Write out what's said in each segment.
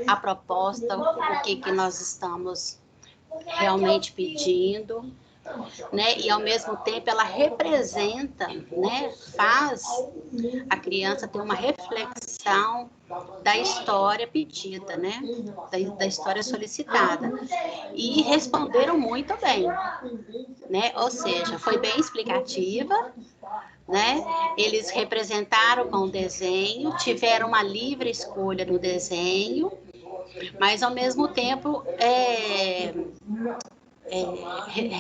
a proposta, o que nós estamos realmente pedindo, né? E ao mesmo tempo ela representa, né? Faz a criança ter uma reflexão da história pedida, né? Da história solicitada. E responderam muito bem, né? Ou seja, foi bem explicativa, né? Eles representaram com o desenho, tiveram uma livre escolha no desenho, mas ao mesmo tempo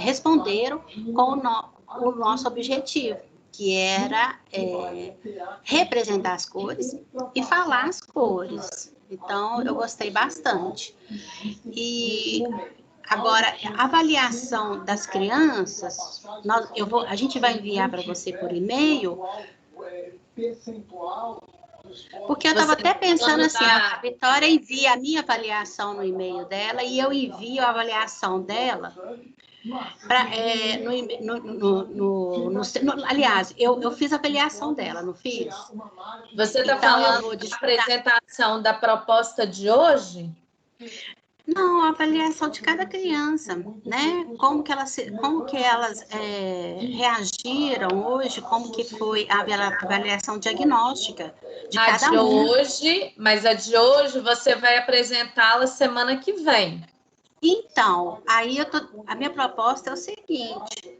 responderam com o nosso objetivo, que era representar as cores e falar as cores. Então, eu gostei bastante. E agora, a avaliação das crianças, a gente vai enviar para você por e-mail, porque eu estava até pensando assim, a Vitória envia a minha avaliação no e-mail dela e eu envio a avaliação dela. Aliás, eu fiz a avaliação dela, não fiz? Você está falando da apresentação da proposta de hoje? Não, a avaliação de cada criança, né? Como que elas reagiram hoje, como que foi a avaliação diagnóstica de cada um. Mas a de hoje você vai apresentá-la semana que vem. Então, aí a minha proposta é o seguinte,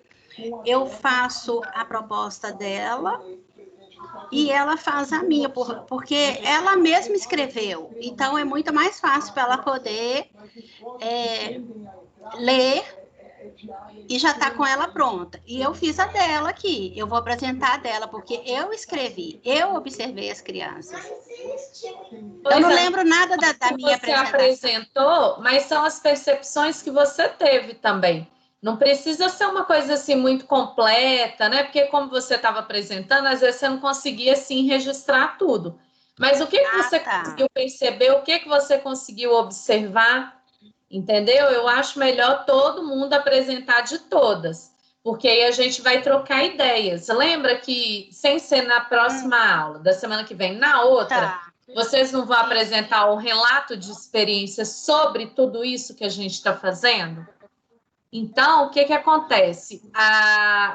eu faço a proposta dela e ela faz a minha, porque ela mesma escreveu. Então, é muito mais fácil para ela poder ler e já está com ela pronta. E eu fiz a dela aqui, eu vou apresentar a dela, porque eu escrevi, eu observei as crianças. Eu não lembro nada da minha apresentação. Você apresentou, mas são as percepções que você teve também. Não precisa ser uma coisa assim muito completa, né? Porque como você estava apresentando, às vezes você não conseguia assim registrar tudo. Mas o que você conseguiu perceber, o que você conseguiu observar, entendeu? Eu acho melhor todo mundo apresentar de todas, porque aí a gente vai trocar ideias. Lembra que, sem ser na próxima aula, da semana que vem, na outra, vocês não vão apresentar um relato de experiência sobre tudo isso que a gente está fazendo? Então, o que acontece?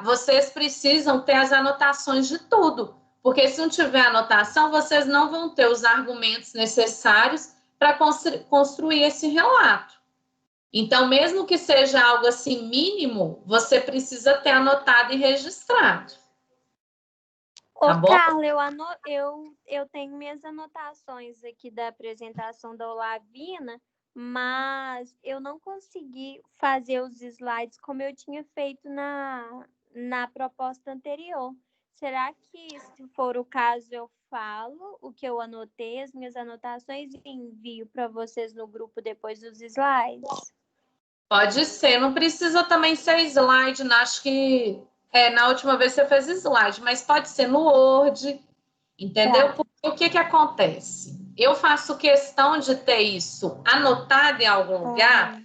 Vocês precisam ter as anotações de tudo, porque se não tiver anotação, vocês não vão ter os argumentos necessários para construir esse relato. Então, mesmo que seja algo assim mínimo, você precisa ter anotado e registrado. Tá bom? Carla, eu tenho minhas anotações aqui da apresentação da Olavina, mas eu não consegui fazer os slides como eu tinha feito na proposta anterior. Será que, se for o caso, eu falo o que eu anotei, as minhas anotações, e envio para vocês no grupo depois dos slides? Pode ser, não precisa também ser slide, acho que na última vez você fez slide, mas pode ser no Word, entendeu? Porque o que acontece? Eu faço questão de ter isso anotado em algum lugar,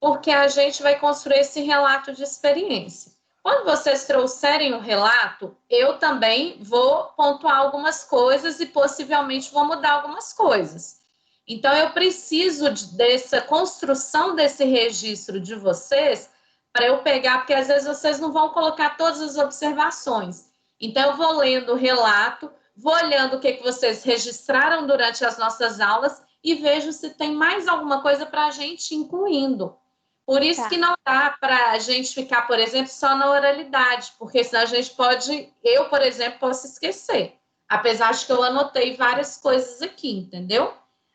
porque a gente vai construir esse relato de experiência. Quando vocês trouxerem o relato, eu também vou pontuar algumas coisas e possivelmente vou mudar algumas coisas. Então, eu preciso dessa construção desse registro de vocês para eu pegar, porque às vezes vocês não vão colocar todas as observações. Então, eu vou lendo o relato, vou olhando o que vocês registraram durante as nossas aulas e vejo se tem mais alguma coisa para a gente incluindo. Por isso que não dá para a gente ficar, por exemplo, só na oralidade, porque senão a gente eu, por exemplo, posso esquecer. Apesar de que eu anotei várias coisas aqui, entendeu?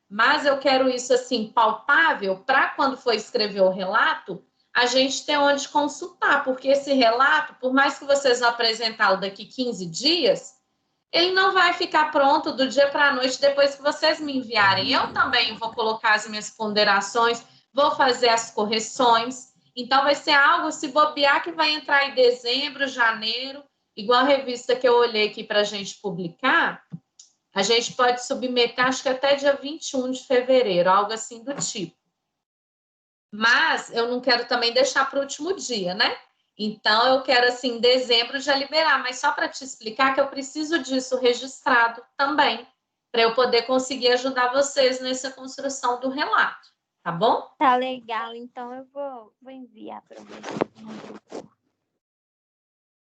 Mas eu quero isso assim palpável para quando for escrever o relato, a gente ter onde consultar, porque esse relato, por mais que vocês vão apresentá-lo daqui 15 dias, ele não vai ficar pronto do dia para a noite depois que vocês me enviarem. Eu também vou colocar as minhas ponderações, vou fazer as correções. Então, vai ser algo, se bobear, que vai entrar em dezembro, janeiro, igual a revista que eu olhei aqui para a gente publicar. A gente pode submeter, acho que até dia 21 de fevereiro, algo assim do tipo. Mas eu não quero também deixar para o último dia, né? Então, eu quero, assim, em dezembro já liberar. Mas só para te explicar que eu preciso disso registrado também. para eu poder conseguir ajudar vocês nessa construção do relato, tá bom? Tá legal, então eu vou enviar para você.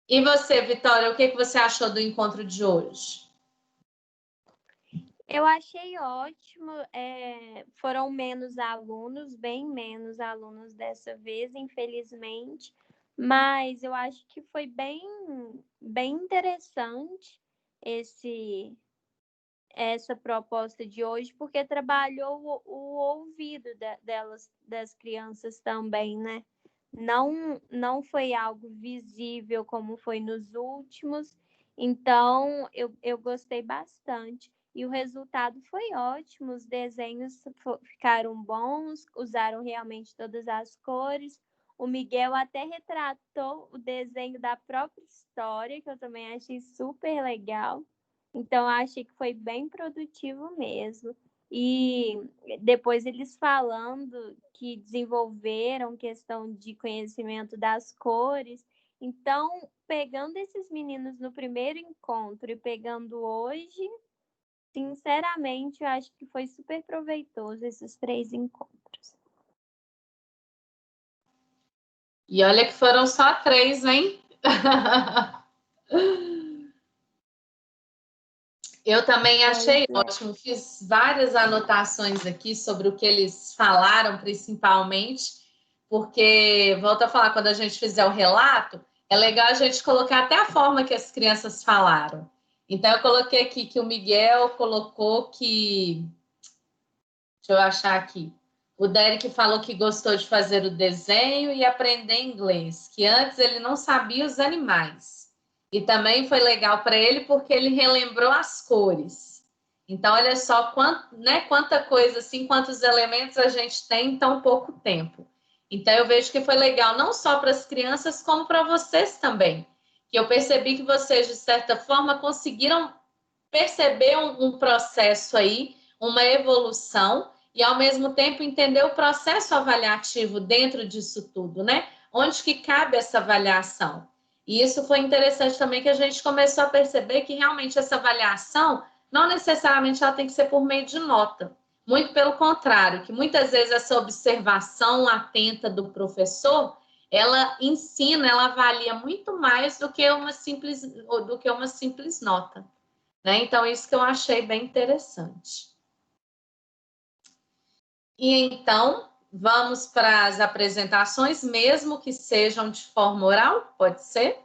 E você, Vitória, o que você achou do encontro de hoje? Eu achei ótimo, foram menos alunos, bem menos alunos dessa vez, infelizmente, mas eu acho que foi bem interessante essa proposta de hoje, porque trabalhou o ouvido delas, das crianças também, né? Não foi algo visível como foi nos últimos, então eu gostei bastante. E o resultado foi ótimo, os desenhos ficaram bons, usaram realmente todas as cores. O Miguel até retratou o desenho da própria história, que eu também achei super legal. Então, achei que foi bem produtivo mesmo. E depois eles falando que desenvolveram questão de conhecimento das cores. Então, pegando esses meninos no primeiro encontro e pegando hoje, sinceramente, eu acho que foi super proveitoso esses 3 encontros. E olha que foram só 3, hein? Eu também achei ótimo, fiz várias anotações aqui sobre o que eles falaram, principalmente, porque, volto a falar, quando a gente fizer o relato, é legal a gente colocar até a forma que as crianças falaram. Então, eu coloquei aqui que o Miguel colocou que... Deixa eu achar aqui. O Derek falou que gostou de fazer o desenho e aprender inglês, que antes ele não sabia os animais. E também foi legal para ele porque ele relembrou as cores. Então, olha só quanta coisa, assim, quantos elementos a gente tem em tão pouco tempo. Então, eu vejo que foi legal não só para as crianças, como para vocês também. Que eu percebi que vocês, de certa forma, conseguiram perceber um processo aí, uma evolução, e ao mesmo tempo entender o processo avaliativo dentro disso tudo, né? Onde que cabe essa avaliação? E isso foi interessante também, que a gente começou a perceber que realmente essa avaliação não necessariamente ela tem que ser por meio de nota. Muito pelo contrário, que muitas vezes essa observação atenta do professor, ela ensina, ela avalia muito mais do que uma simples nota. Né? Então, isso que eu achei bem interessante. E então, vamos para as apresentações, mesmo que sejam de forma oral, pode ser?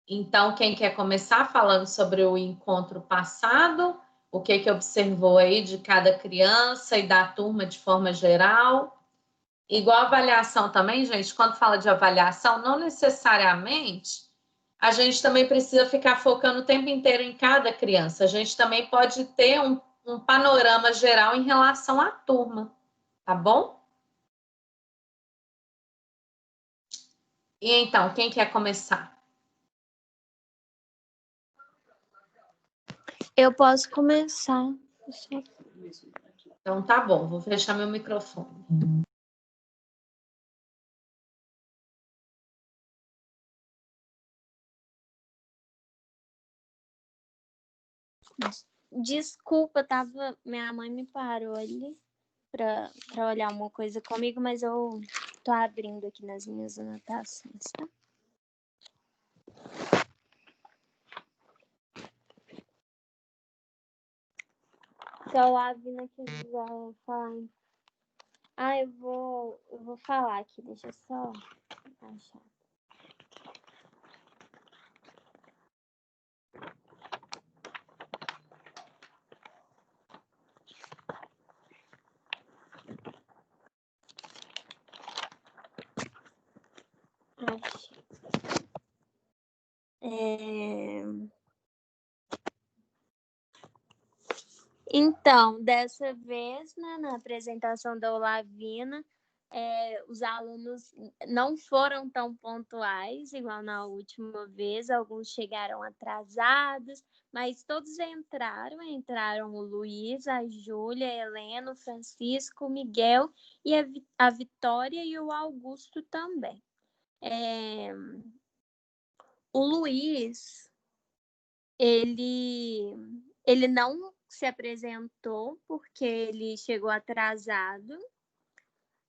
Então, quem quer começar falando sobre o encontro passado, o que observou aí de cada criança e da turma de forma geral? Igual avaliação também, gente, quando fala de avaliação, não necessariamente a gente também precisa ficar focando o tempo inteiro em cada criança. A gente também pode ter um panorama geral em relação à turma, tá bom? E então, quem quer começar? Eu posso começar. Então, tá bom, vou fechar meu microfone. Desculpa, minha mãe me parou ali para olhar uma coisa comigo, mas eu tô abrindo aqui nas minhas anotações, tá? Se a Lavina quiser falar. Eu vou falar aqui, deixa eu só achar. Então, dessa vez, né, na apresentação da Olavina, os alunos não foram tão pontuais, igual na última vez, alguns chegaram atrasados, mas todos entraram o Luiz, a Júlia, a Helena, o Francisco, o Miguel e a Vitória e o Augusto também. O Luiz, ele não se apresentou porque ele chegou atrasado.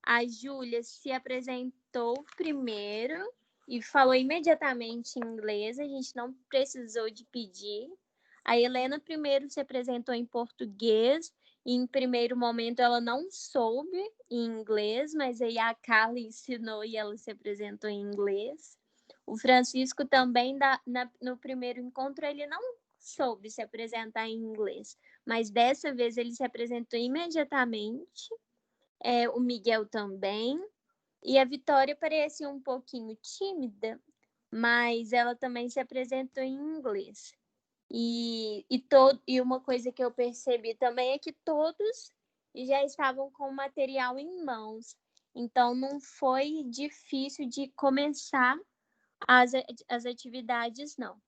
A Júlia se apresentou primeiro e falou imediatamente em inglês, a gente não precisou de pedir. A Helena primeiro se apresentou em português e em primeiro momento ela não soube em inglês, mas aí a Carla ensinou e ela se apresentou em inglês. O Francisco também, no primeiro encontro, ele não soube se apresentar em inglês, mas dessa vez ele se apresentou imediatamente. O Miguel também. E a Vitória parecia um pouquinho tímida, mas ela também se apresentou em inglês. E uma coisa que eu percebi também é que todos já estavam com o material em mãos. Então, não foi difícil de começar as atividades, não.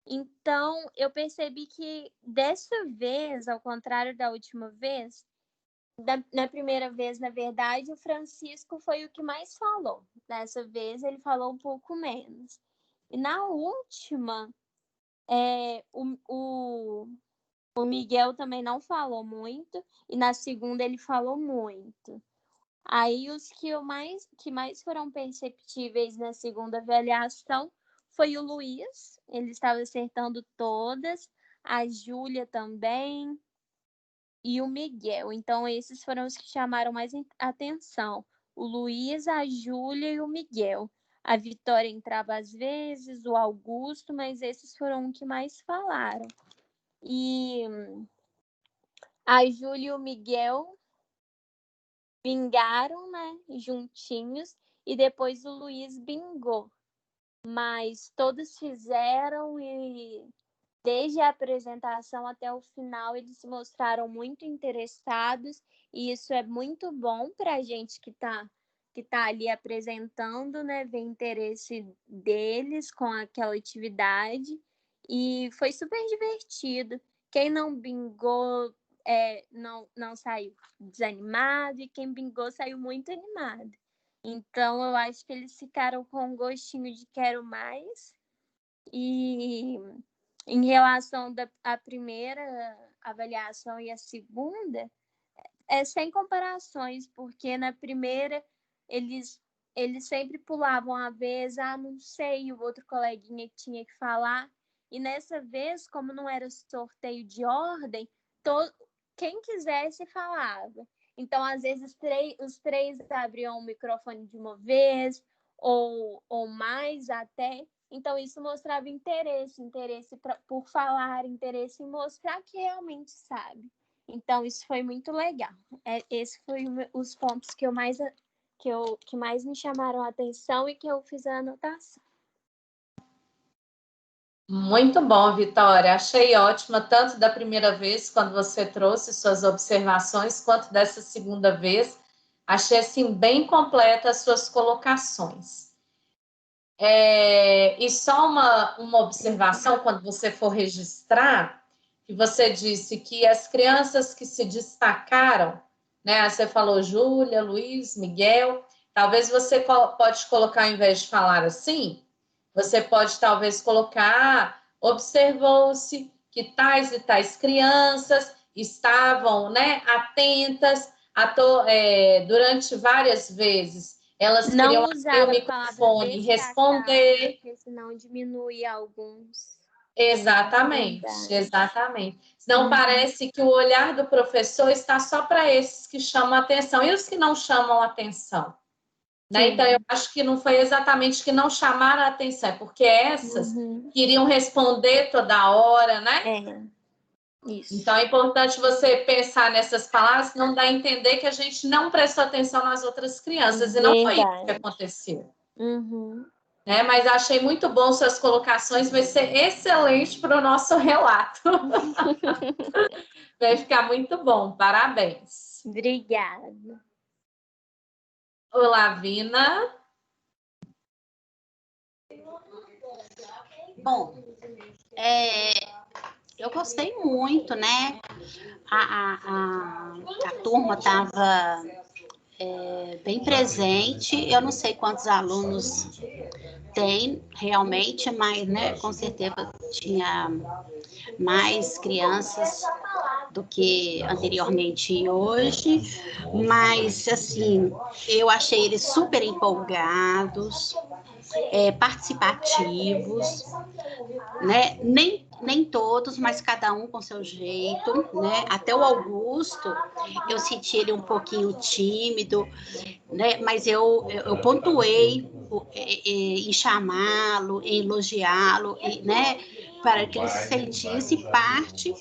Então, eu percebi que dessa vez, ao contrário da última vez, na primeira vez, na verdade, o Francisco foi o que mais falou. Dessa vez, ele falou um pouco menos. E na última, o Miguel também não falou muito. E na segunda, ele falou muito. Aí, os que mais foram perceptíveis na segunda avaliação foi o Luiz. Ele estava acertando todas. A Júlia também. E o Miguel. Então, esses foram os que chamaram mais atenção. O Luiz, a Júlia e o Miguel. A Vitória entrava às vezes, o Augusto, mas esses foram os que mais falaram. E a Júlia e o Miguel bingaram, né, juntinhos, e depois o Luiz bingou. Mas todos fizeram e desde a apresentação até o final, eles se mostraram muito interessados, e isso é muito bom para a gente que tá ali apresentando, né? Ver interesse deles com aquela atividade. E foi super divertido. Quem não bingou não saiu desanimado, e quem bingou saiu muito animado. Então, eu acho que eles ficaram com um gostinho de quero mais. E em relação à primeira avaliação e a segunda, sem comparações, porque na primeira eles sempre pulavam a vez, não sei, o outro coleguinha que tinha que falar. E nessa vez, como não era sorteio de ordem, quem quisesse falava. Então, às vezes, os três abriam o microfone de uma vez, ou mais até. Então, isso mostrava interesse por falar, interesse em mostrar que realmente sabe. Então, isso foi muito legal. Esse foi os pontos que mais me chamaram a atenção e que eu fiz a anotação. Muito bom, Vitória. Achei ótima, tanto da primeira vez, quando você trouxe suas observações, quanto dessa segunda vez. Achei, assim, bem completa as suas colocações. E só uma observação, quando você for registrar, que você disse que as crianças que se destacaram, né? Você falou Júlia, Luiz, Miguel. Talvez você pode colocar, ao invés de falar assim, você pode talvez colocar, observou-se que tais e tais crianças estavam, né, atentas durante várias vezes. Elas queriam abrir o microfone e responder. Porque senão diminui alguns. Exatamente, exatamente. Senão parece que o olhar do professor está só para esses que chamam atenção. E os que não chamam atenção? Né? Então, eu acho que não foi exatamente que não chamaram a atenção, é porque essas queriam responder toda hora, né? Isso. Então, é importante você pensar nessas palavras, não dá a entender que a gente não prestou atenção nas outras crianças, e não foi isso que aconteceu. Né? Mas achei muito bom suas colocações, vai ser excelente para o nosso relato. Vai ficar muito bom, parabéns. Obrigada. Olá, Vina. Bom, eu gostei muito, né? A turma estava bem presente. Eu não sei quantos alunos tem realmente, mas, né, com certeza tinha mais crianças do que anteriormente e hoje, mas, assim, eu achei eles super empolgados, participativos, né? Nem todos, mas cada um com seu jeito, né? Até o Augusto, eu senti ele um pouquinho tímido, né? Mas eu pontuei em chamá-lo, em elogiá-lo, né? Para que ele se sentisse parte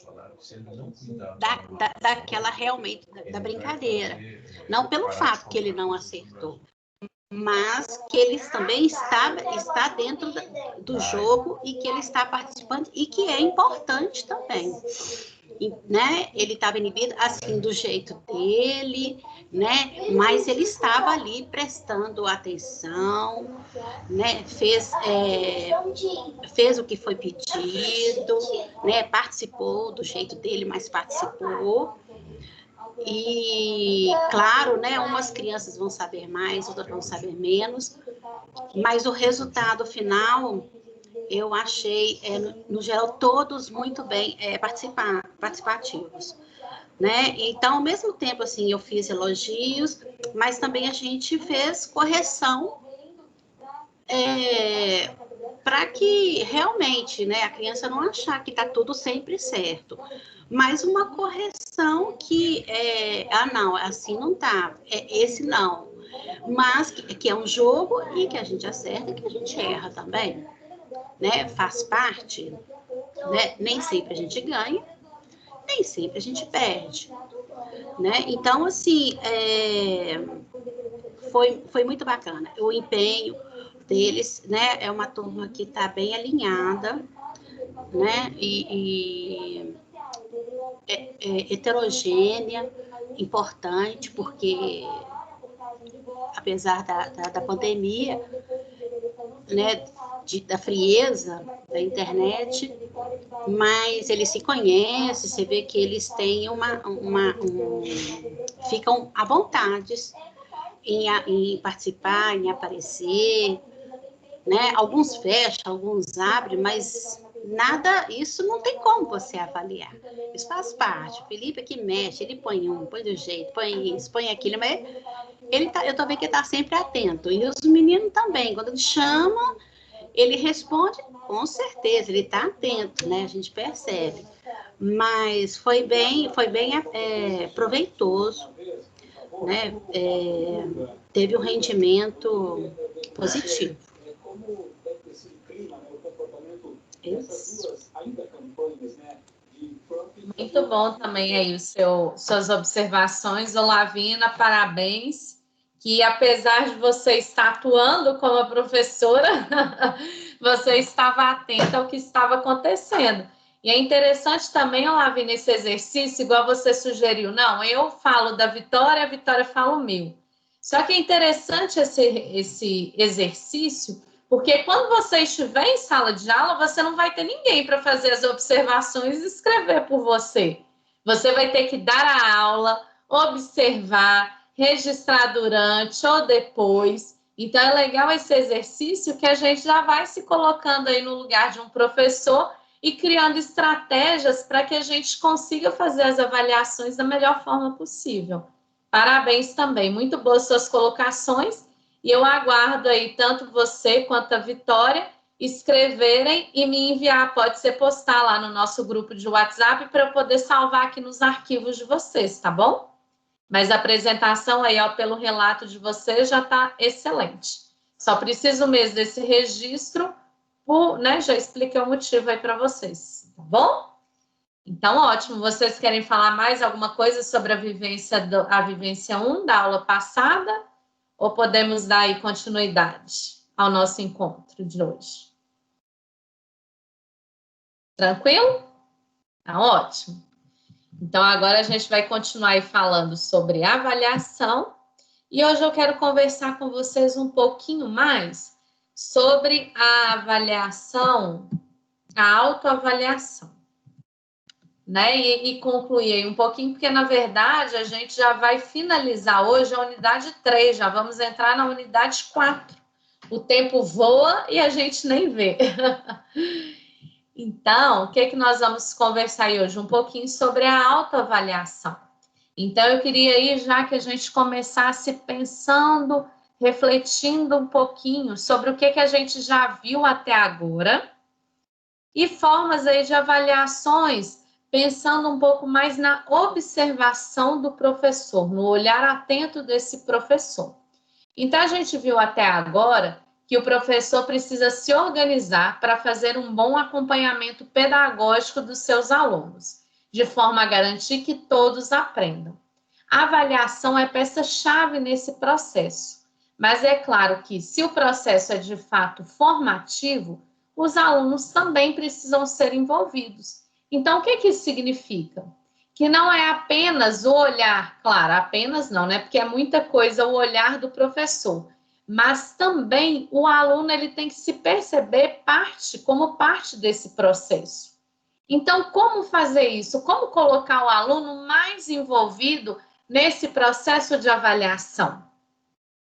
daquela realmente, da brincadeira. Não pelo fato que ele não acertou, mas que ele também está dentro do jogo e que ele está participando e que é importante também. E, né? Ele estava inibido assim do jeito dele, né? Mas ele estava ali prestando atenção, né? Fez o que foi pedido, né? Participou do jeito dele, mas participou. E, claro, né, umas crianças vão saber mais, outras vão saber menos, mas o resultado final, eu achei, no geral, todos muito bem participativos, né? Então, ao mesmo tempo, assim, eu fiz elogios, mas também a gente fez correção para que realmente, né, a criança não achar que está tudo sempre certo, mas uma correção que não, assim não tá, esse não, mas que é um jogo e que a gente acerta e que a gente erra também, né, faz parte, né, nem sempre a gente ganha, nem sempre a gente perde, né, então assim, foi muito bacana, o empenho deles, né, é uma turma que está bem alinhada, né, e heterogênea, importante, porque apesar da pandemia, né, da frieza da internet, mas eles se conhecem, você vê que eles têm ficam à vontade em participar, em aparecer, né? Alguns fecham, alguns abrem, mas nada, isso não tem como você avaliar. Isso faz parte. O Felipe é que mexe, ele põe põe do jeito, põe isso, põe aquilo, mas eu tô vendo que ele tá sempre atento. E os meninos também, quando ele chama, ele responde, com certeza, ele tá atento, né? A gente percebe. Mas foi bem proveitoso, né? Teve um rendimento positivo. Muito bom também aí suas observações, Olavina, parabéns, que apesar de você estar atuando como professora, você estava atenta ao que estava acontecendo. E é interessante também, Olavina, esse exercício, igual você sugeriu, não, eu falo da Vitória, a Vitória fala o meu. Só que é interessante esse exercício, porque quando você estiver em sala de aula, você não vai ter ninguém para fazer as observações e escrever por você. Você vai ter que dar a aula, observar, registrar durante ou depois. Então, é legal esse exercício que a gente já vai se colocando aí no lugar de um professor e criando estratégias para que a gente consiga fazer as avaliações da melhor forma possível. Parabéns também, muito boas suas colocações. E eu aguardo aí tanto você quanto a Vitória escreverem e me enviar, pode ser postar lá no nosso grupo de WhatsApp para eu poder salvar aqui nos arquivos de vocês, tá bom? Mas a apresentação aí, ó, pelo relato de vocês já está excelente. Só preciso mesmo desse registro, né? Já expliquei o motivo aí para vocês, tá bom? Então, ótimo. Vocês querem falar mais alguma coisa sobre a vivência 1 da aula passada? Ou podemos dar aí continuidade ao nosso encontro de hoje? Tranquilo? Tá ótimo. Então, agora a gente vai continuar aí falando sobre avaliação. E hoje eu quero conversar com vocês um pouquinho mais sobre a avaliação, a autoavaliação, né, e concluir aí um pouquinho, porque, na verdade, a gente já vai finalizar hoje a unidade 3, já vamos entrar na unidade 4. O tempo voa e a gente nem vê. Então, o que nós vamos conversar aí hoje? Um pouquinho sobre a autoavaliação. Então, eu queria aí, já que a gente começasse pensando, refletindo um pouquinho sobre o que a gente já viu até agora e formas aí de avaliações, pensando um pouco mais na observação do professor, no olhar atento desse professor. Então, a gente viu até agora que o professor precisa se organizar para fazer um bom acompanhamento pedagógico dos seus alunos, de forma a garantir que todos aprendam. A avaliação é peça-chave nesse processo, mas é claro que, se o processo é de fato formativo, os alunos também precisam ser envolvidos. Então, o que isso significa? Que não é apenas o olhar, claro, apenas não, né? Porque é muita coisa o olhar do professor, mas também o aluno ele tem que se perceber como parte desse processo. Então, como fazer isso? Como colocar o aluno mais envolvido nesse processo de avaliação?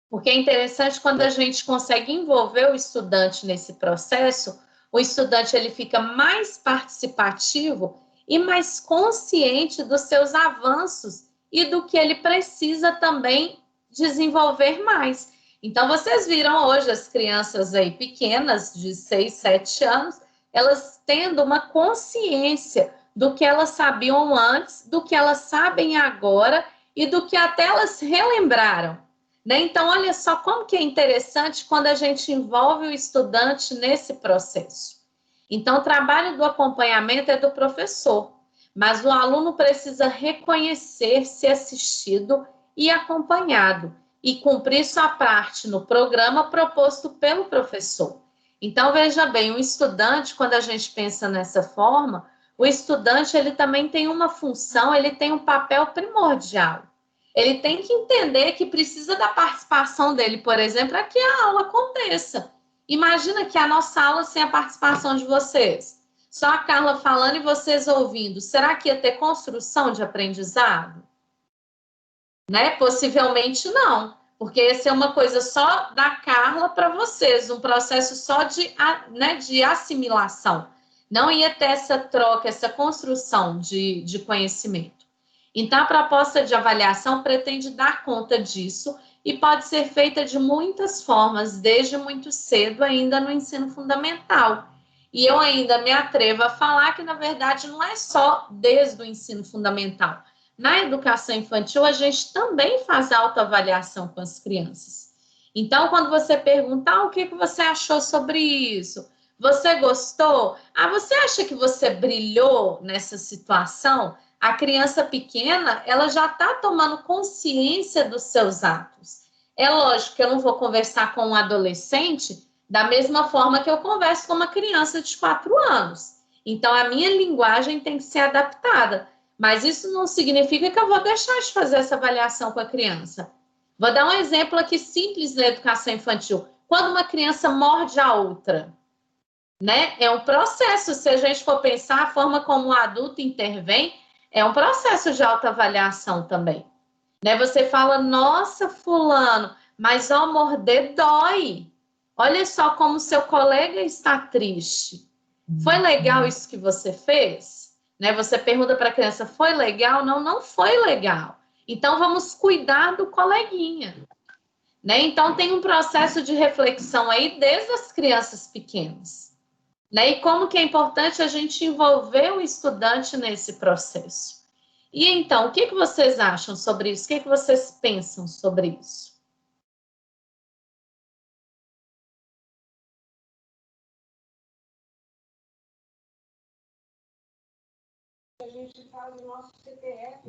Porque é interessante quando a gente consegue envolver o estudante nesse processo, o estudante ele fica mais participativo e mais consciente dos seus avanços e do que ele precisa também desenvolver mais. Então, vocês viram hoje as crianças aí pequenas, de 6, 7 anos, elas tendo uma consciência do que elas sabiam antes, do que elas sabem agora e do que até elas relembraram. Né? Então, olha só como que é interessante quando a gente envolve o estudante nesse processo. Então, o trabalho do acompanhamento é do professor, mas o aluno precisa reconhecer-se assistido e acompanhado e cumprir sua parte no programa proposto pelo professor. Então, veja bem, o estudante, quando a gente pensa nessa forma, o estudante ele também tem uma função, ele tem um papel primordial. Ele tem que entender que precisa da participação dele, por exemplo, para que a aula aconteça. Imagina que a nossa aula sem a participação de vocês. Só a Carla falando e vocês ouvindo. Será que ia ter construção de aprendizado? Né? Possivelmente não. Porque essa é uma coisa só da Carla para vocês. Um processo só de assimilação. Não ia ter essa troca, essa construção de conhecimento. Então, a proposta de avaliação pretende dar conta disso e pode ser feita de muitas formas, desde muito cedo, ainda no ensino fundamental. E eu ainda me atrevo a falar que, na verdade, não é só desde o ensino fundamental. Na educação infantil, a gente também faz autoavaliação com as crianças. Então, quando você pergunta, o que você achou sobre isso? Você gostou? Você acha que você brilhou nessa situação? A criança pequena, ela já está tomando consciência dos seus atos. É lógico que eu não vou conversar com um adolescente da mesma forma que eu converso com uma criança de 4 anos. Então, a minha linguagem tem que ser adaptada. Mas isso não significa que eu vou deixar de fazer essa avaliação com a criança. Vou dar um exemplo aqui simples da educação infantil. Quando uma criança morde a outra, né? É um processo. Se a gente for pensar a forma como o adulto intervém, é um processo de autoavaliação também. Né? Você fala, nossa, fulano, mas morder dói. Olha só como seu colega está triste. Foi legal isso que você fez? Né? Você pergunta para a criança, foi legal? Não, não foi legal. Então, vamos cuidar do coleguinha. Né? Então, tem um processo de reflexão aí desde as crianças pequenas. Né? E como que é importante a gente envolver o estudante nesse processo. E então, o que vocês acham sobre isso? O que vocês pensam sobre isso?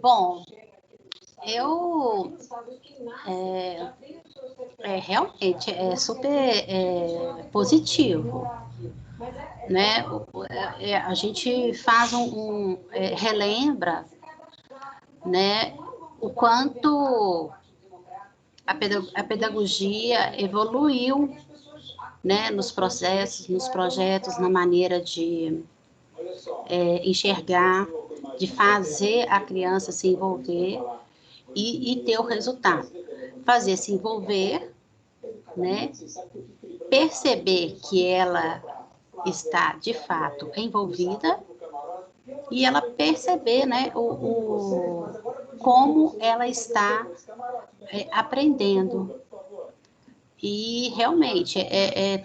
Bom, realmente é super positivo, né? A gente faz relembra, né, o quanto a pedagogia evoluiu, né, nos processos, nos projetos, na maneira de enxergar, de fazer a criança se envolver e ter o resultado. Fazer se envolver, né? Perceber que ela está, de fato, envolvida e ela perceber, né, como ela está aprendendo. E realmente,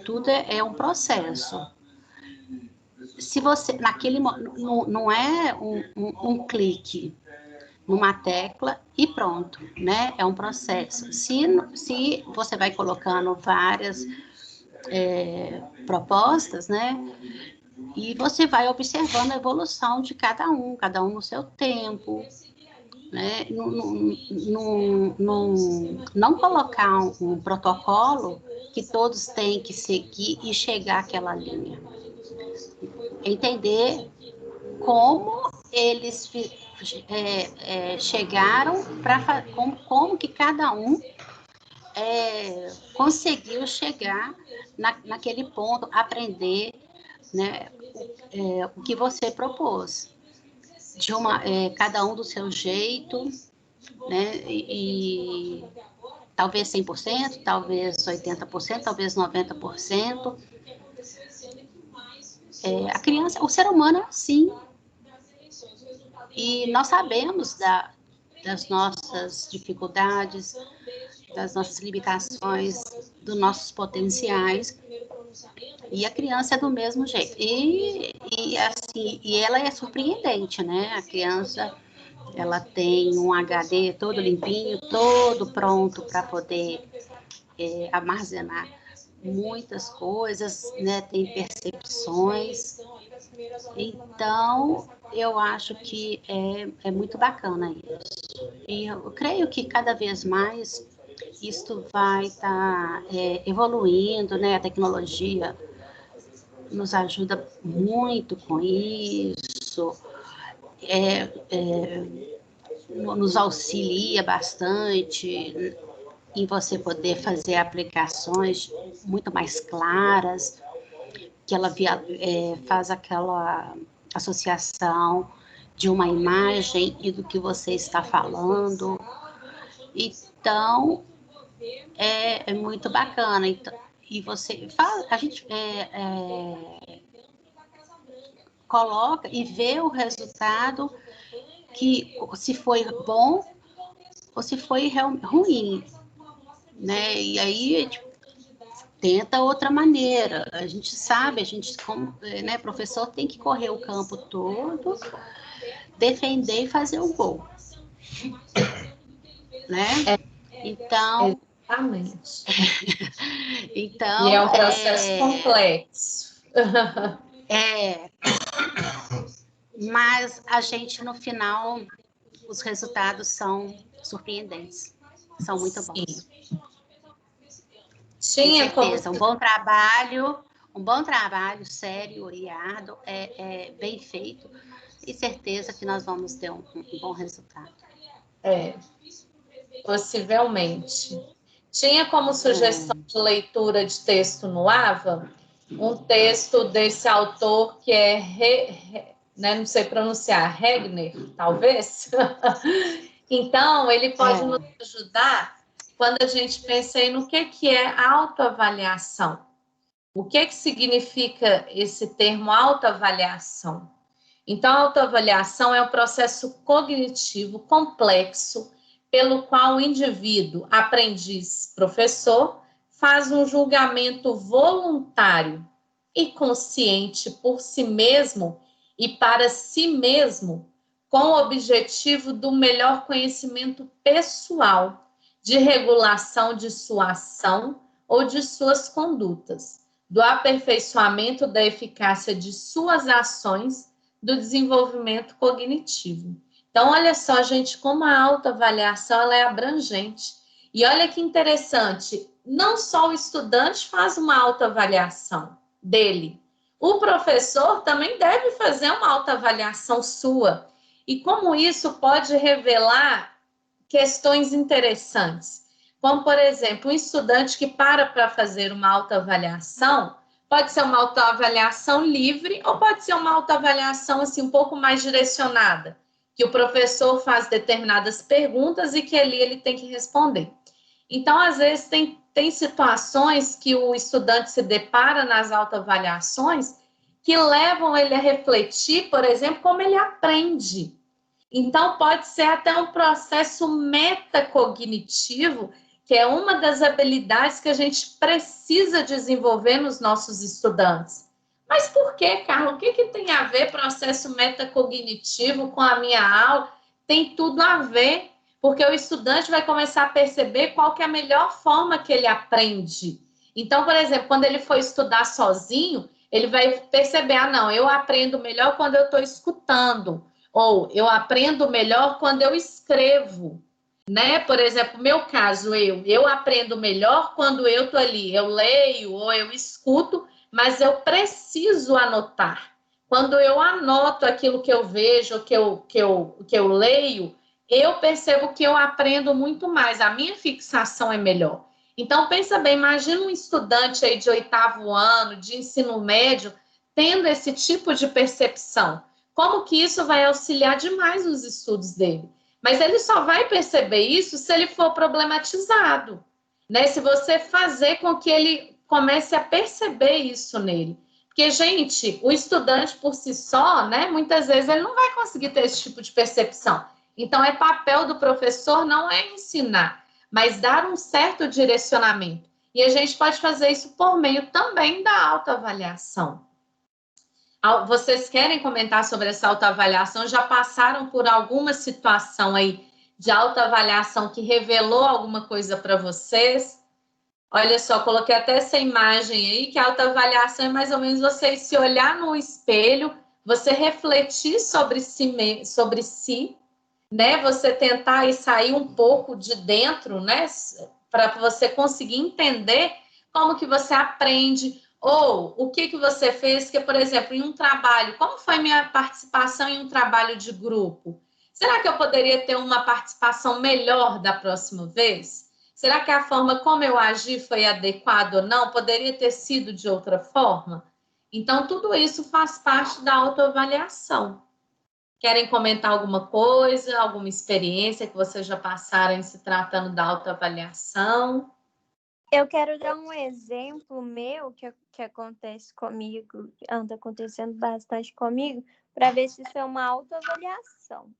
tudo é um processo. Se você, não é um clique numa tecla e pronto, né? É um processo. Se você vai colocando várias propostas, né? E você vai observando a evolução de cada um no seu tempo, né? Não colocar um protocolo que todos têm que seguir e chegar àquela linha. Entender como eles chegaram, como que cada um conseguiu chegar naquele ponto, aprender, né, o que você propôs. Cada um do seu jeito, né, e talvez 100%, talvez 80%, talvez 90%. A criança, o ser humano é assim. E nós sabemos das nossas dificuldades, das nossas limitações, dos nossos potenciais. E a criança é do mesmo jeito. E ela é surpreendente, né? A criança, ela tem um HD todo limpinho, todo pronto para poder armazenar muitas coisas, né? Tem percepções. Então, eu acho que é muito bacana isso. E eu creio que cada vez mais isto vai estar evoluindo, né? A tecnologia nos ajuda muito com isso, nos auxilia bastante em você poder fazer aplicações muito mais claras, que ela faz aquela associação de uma imagem e do que você está falando. Então, é muito bacana. Então, e você fala, a gente coloca e vê o resultado, que se foi bom ou se foi ruim, né? E aí tenta outra maneira. A gente sabe, como né, professor tem que correr o campo todo, defender e fazer o gol, né? Então, exatamente. Então, e é um processo complexo. Mas a gente, no final, os resultados são surpreendentes. São muito bons. Tinha com certeza. Um bom trabalho sério e árduo, bem feito. E certeza que nós vamos ter um bom resultado. Possivelmente. Tinha como sugestão de leitura de texto no AVA um texto desse autor que né, não sei pronunciar, Regner, talvez? Então, ele pode nos ajudar quando a gente pensa aí no que é autoavaliação. O que significa esse termo autoavaliação? Então, a autoavaliação é um processo cognitivo complexo pelo qual o indivíduo, aprendiz, professor, faz um julgamento voluntário e consciente por si mesmo e para si mesmo, com o objetivo do melhor conhecimento pessoal, de regulação de sua ação ou de suas condutas, do aperfeiçoamento da eficácia de suas ações, do desenvolvimento cognitivo. Então, olha só, gente, como a autoavaliação ela é abrangente. E olha que interessante, não só o estudante faz uma autoavaliação dele, o professor também deve fazer uma autoavaliação sua. E como isso pode revelar questões interessantes. Como, por exemplo, um estudante que para fazer uma autoavaliação Pode ser uma autoavaliação livre ou pode ser uma autoavaliação assim, um pouco mais direcionada, que o professor faz determinadas perguntas e que ali ele tem que responder. Então, às vezes, tem situações que o estudante se depara nas autoavaliações que levam ele a refletir, por exemplo, como ele aprende. Então, pode ser até um processo metacognitivo, que é uma das habilidades que a gente precisa desenvolver nos nossos estudantes. Mas por que, Carla? O que tem a ver processo metacognitivo com a minha aula? Tem tudo a ver, porque o estudante vai começar a perceber qual que é a melhor forma que ele aprende. Então, por exemplo, quando ele for estudar sozinho, ele vai perceber, não, eu aprendo melhor quando eu estou escutando, ou eu aprendo melhor quando eu escrevo, né? Por exemplo, meu caso, eu aprendo melhor quando eu estou ali, eu leio ou eu escuto, mas eu preciso anotar. Quando eu anoto aquilo que eu vejo, que eu leio, eu percebo que eu aprendo muito mais, a minha fixação é melhor. Então, pensa bem, imagina um estudante aí de 8º ano, de ensino médio, tendo esse tipo de percepção. Como que isso vai auxiliar demais nos estudos dele? Mas ele só vai perceber isso se ele for problematizado, né? Se você fazer com que ele comece a perceber isso nele. Porque, gente, o estudante por si só, né? Muitas vezes ele não vai conseguir ter esse tipo de percepção. Então, é papel do professor não é ensinar, mas dar um certo direcionamento. E a gente pode fazer isso por meio também da autoavaliação. Vocês querem comentar sobre essa autoavaliação? Já passaram por alguma situação aí de autoavaliação que revelou alguma coisa para vocês? Olha só, coloquei até essa imagem aí, que a autoavaliação é mais ou menos você se olhar no espelho, você refletir sobre si, né? Você tentar e sair um pouco de dentro, né? Para você conseguir entender como que você aprende, ou o que você fez, que, por exemplo, em um trabalho, como foi minha participação em um trabalho de grupo? Será que eu poderia ter uma participação melhor da próxima vez? Será que a forma como eu agi foi adequada ou não? Poderia ter sido de outra forma? Então, tudo isso faz parte da autoavaliação. Querem comentar alguma coisa, alguma experiência que vocês já passaram em se tratando da autoavaliação? Eu quero dar um exemplo meu que acontece comigo, anda acontecendo bastante comigo, para ver se isso é uma autoavaliação.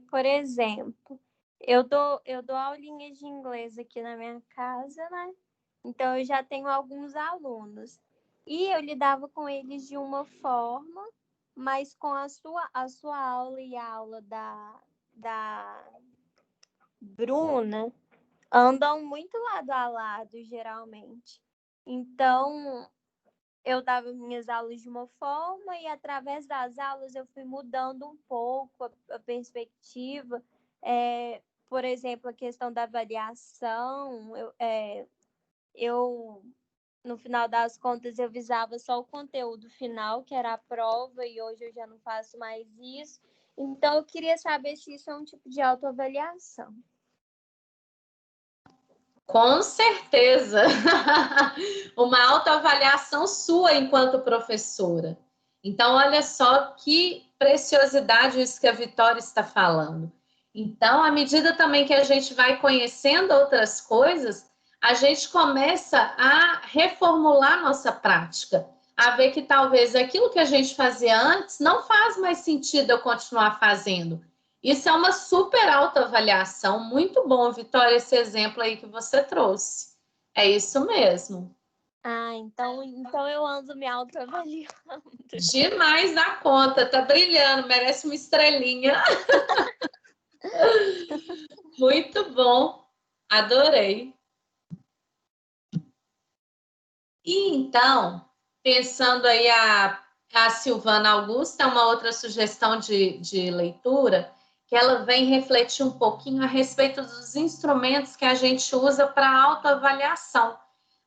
Por exemplo, eu dou aulinhas de inglês aqui na minha casa, né? Então, eu já tenho alguns alunos. E eu lidava com eles de uma forma, mas com a sua aula e a aula da Bruna andam muito lado a lado, geralmente. Então, eu dava minhas aulas de uma forma e, através das aulas, eu fui mudando um pouco a perspectiva. Por exemplo, a questão da avaliação, no final das contas, eu visava só o conteúdo final, que era a prova, e hoje eu já não faço mais isso. Então, eu queria saber se isso é um tipo de autoavaliação. Com certeza! Uma autoavaliação sua enquanto professora. Então, olha só que preciosidade isso que a Vitória está falando. Então, à medida também que a gente vai conhecendo outras coisas, a gente começa a reformular nossa prática, a ver que talvez aquilo que a gente fazia antes não faz mais sentido eu continuar fazendo. Isso é uma super autoavaliação. Muito bom, Vitória, esse exemplo aí que você trouxe. É isso mesmo. Então eu ando me autoavaliando. Demais na conta, tá brilhando, merece uma estrelinha. Muito bom, adorei. E então, pensando aí a Silvana Augusta, uma outra sugestão de leitura, que ela vem refletir um pouquinho a respeito dos instrumentos que a gente usa para autoavaliação,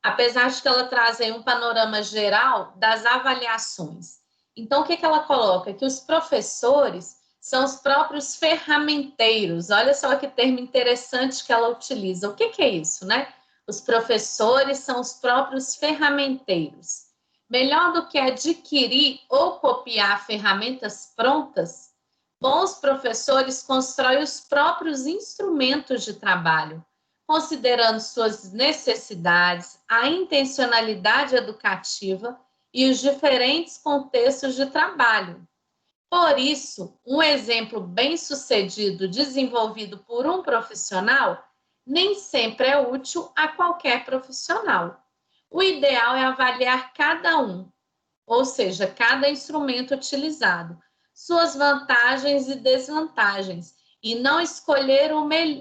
apesar de que ela traz aí um panorama geral das avaliações. Então, o que ela coloca? Que os professores são os próprios ferramenteiros. Olha só que termo interessante que ela utiliza. O que é isso, né? Os professores são os próprios ferramenteiros. Melhor do que adquirir ou copiar ferramentas prontas, bons professores constroem os próprios instrumentos de trabalho, considerando suas necessidades, a intencionalidade educativa e os diferentes contextos de trabalho. Por isso, um exemplo bem-sucedido desenvolvido por um profissional nem sempre é útil a qualquer profissional. O ideal é avaliar cada um, ou seja, cada instrumento utilizado, suas vantagens e desvantagens, e não escolher